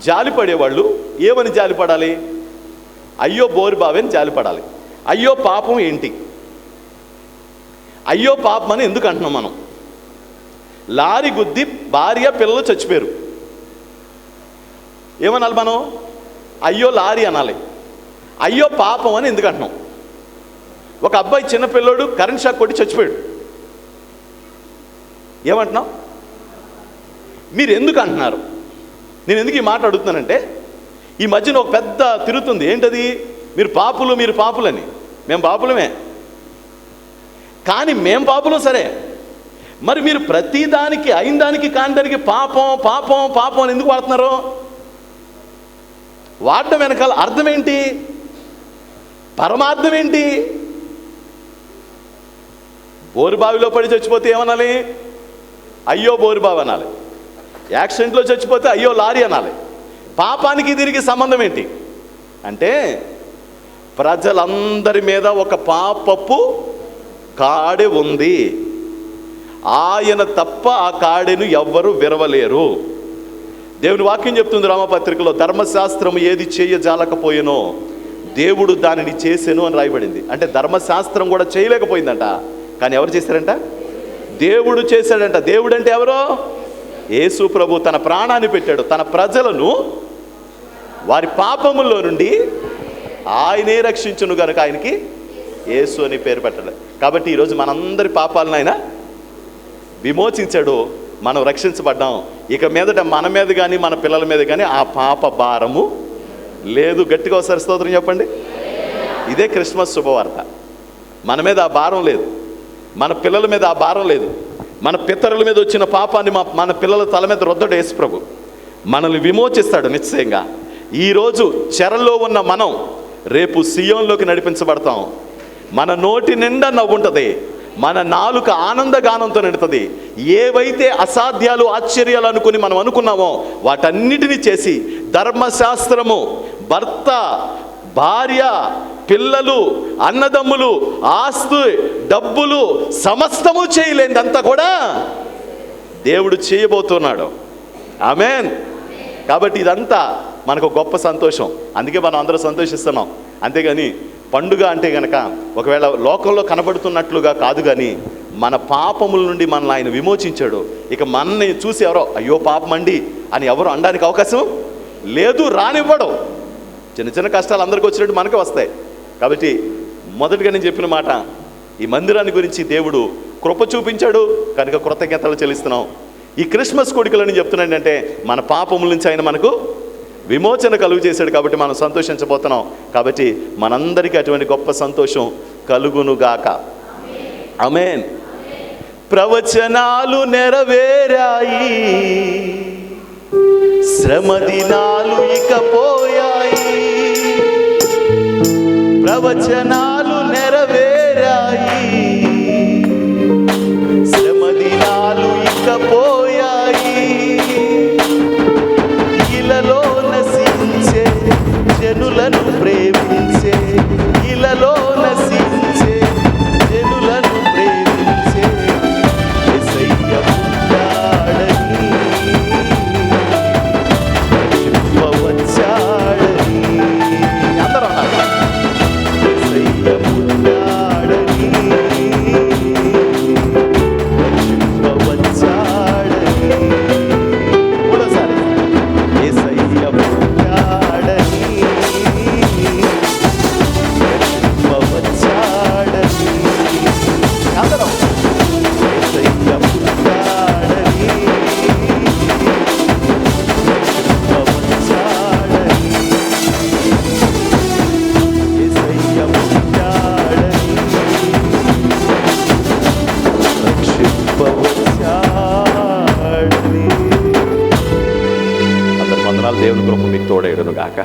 Speaker 11: జాలిపడేవాళ్ళు ఏమని జాలిపడాలి? అయ్యో బోరుబావి అని జాలిపడాలి. అయ్యో పాపం ఏంటి? అయ్యో పాపం అని ఎందుకు అంటున్నాం మనం? లారీ గుద్ది భార్య పిల్లలు చచ్చిపోయారు, ఏమనాలి మనం? అయ్యో లారీ అనాలి. అయ్యో పాపం అని ఎందుకు అంటున్నాం? ఒక అబ్బాయి చిన్నపిల్లోడు కరెంట్ షాక్ కొట్టి చచ్చిపోయాడు, ఏమంటున్నాం? మీరు ఎందుకు అంటున్నారు? నేను ఎందుకు ఈ మాట అడుగుతున్నానంటే, ఈ మధ్యన ఒక పెద్ద తిరుగుతుంది, ఏంటది? మీరు పాపులని. మేము పాపులమే, కానీ మేం పాపులు సరే, మరి మీరు ప్రతిదానికి అయిన దానికి కాని దానికి పాపం అని ఎందుకు వాడుతున్నారు? వాడటం వెనకాల అర్థం ఏంటి? పరమార్థం ఏంటి? బోరుబావిలో పడి చచ్చిపోతే ఏమనాలి? అయ్యో బోరుబావి అనాలి. యాక్సిడెంట్లో చచ్చిపోతే అయ్యో లారీ అనాలి. పాపానికి దీనికి సంబంధం ఏంటి అంటే, ప్రజలందరి మీద ఒక పాపపు కాడె ఉంది, ఆయన తప్ప ఆ కాడెను ఎవ్వరూ విరవలేరు. దేవుని వాక్యం చెప్తుంది రామపత్రికలో, ధర్మశాస్త్రము ఏది చేయజాలకపోయేనో దేవుడు దానిని చేసెను అని రాయబడింది. అంటే ధర్మశాస్త్రం కూడా చేయలేకపోయిందంట, కానీ ఎవరు చేశారంట? దేవుడు చేశాడంట. దేవుడు అంటే ఎవరో? యేసు ప్రభు తన ప్రాణాన్ని పెట్టాడు తన ప్రజలను వారి పాపముల్లో నుండి ఆయనే రక్షించును కనుక ఆయనకి యేసు అని పేరు పెట్టాడు. కాబట్టి ఈరోజు మనందరి పాపాలను ఆయన విమోచించాడు, మనం రక్షించబడ్డాం. ఇక మీదట మన మీద కానీ మన పిల్లల మీద కానీ ఆ పాప భారము లేదు. గట్టిగా ఒకసారి స్తోత్రం చెప్పండి. ఇదే క్రిస్మస్ శుభవార్త. మన మీద ఆ భారం లేదు, మన పిల్లల మీద ఆ భారం లేదు. మన పితరుల మీద వచ్చిన పాపాన్ని మన పిల్లల తల మీద రుద్దడు యేసు ప్రభు. మనల్ని విమోచిస్తాడు నిశ్చయంగా. ఈరోజు చెరలో ఉన్న మనం రేపు సియోన్లోకి నడిపించబడతాం. మన నోటి నిండా నవ్వుంటుంది, మన నాలుక ఆనందగానంతో నిండుతుంది. ఏవైతే అసాధ్యాలు ఆశ్చర్యాలు అనుకుని మనం అనుకున్నామో వాటన్నిటినీ చేసి ధర్మశాస్త్రము, భర్త, భార్య, పిల్లలు, అన్నదమ్ములు, ఆస్తు, డబ్బులు సమస్తము చేయలేదంతా కూడా దేవుడు చేయబోతున్నాడు. ఆమేన్. కాబట్టి ఇదంతా మనకు గొప్ప సంతోషం. అందుకే మనం అందరూ సంతోషిస్తున్నాం. అంతేగాని పండుగ అంటే కనుక ఒకవేళ లోకంలో కనబడుతున్నట్లుగా కాదు, కానీ మన పాపముల నుండి మనల్ని ఆయన విమోచించాడు. ఇక మనల్ని చూసి ఎవరో అయ్యో పాపమండి అని ఎవరు అనడానికి అవకాశం లేదు, రానివ్వడం. చిన్న చిన్న కష్టాలు అందరికీ వచ్చినట్టు మనకు వస్తాయి. కాబట్టి మొదటిగా నేను చెప్పిన మాట, ఈ మందిరాన్ని గురించి దేవుడు కృప చూపించాడు కనుక కృతజ్ఞతలు చెల్లిస్తున్నాం. ఈ క్రిస్మస్ కొడుకులని చెప్తున్నాడు అంటే మన పాపముల నుంచి ఆయన మనకు విమోచన కలుగు చేశాడు కాబట్టి మనం సంతోషించబోతున్నాం. కాబట్టి మనందరికీ అటువంటి గొప్ప సంతోషం కలుగునుగాక. ఆమేన్. ప్రవచనాలు నెరవేరాయి, శ్రమ దినాలు ఇక పోయాయి. ప్రవచనాలు నెరవేరాయి, శ్రమ దినాలు ఇక పోయాయి. ఇలలో నశించే జనులను ప్రేమించే, ఇలలో నశించే జనులను ప్రేమించే యేసయ్య పుట్టాడని, రక్షింపవచ్చాడని. అందరూ అన్నారు యేసయ్య పుట్టాడని, రక్షింపవచ్చాడని. మూడోసారి యేసయ్య పుట్టాడని, రక్షింపవచ్చాడని. అందరూ యేసయ్య పుట్టాడని, రక్షింపవచ్చాడని. యేసయ్య పుట్టాడని, రక్షింపవచ్చాడని. అందరి వందనాలు. దేవుని కృప మీకు తోడేయుడును గాక.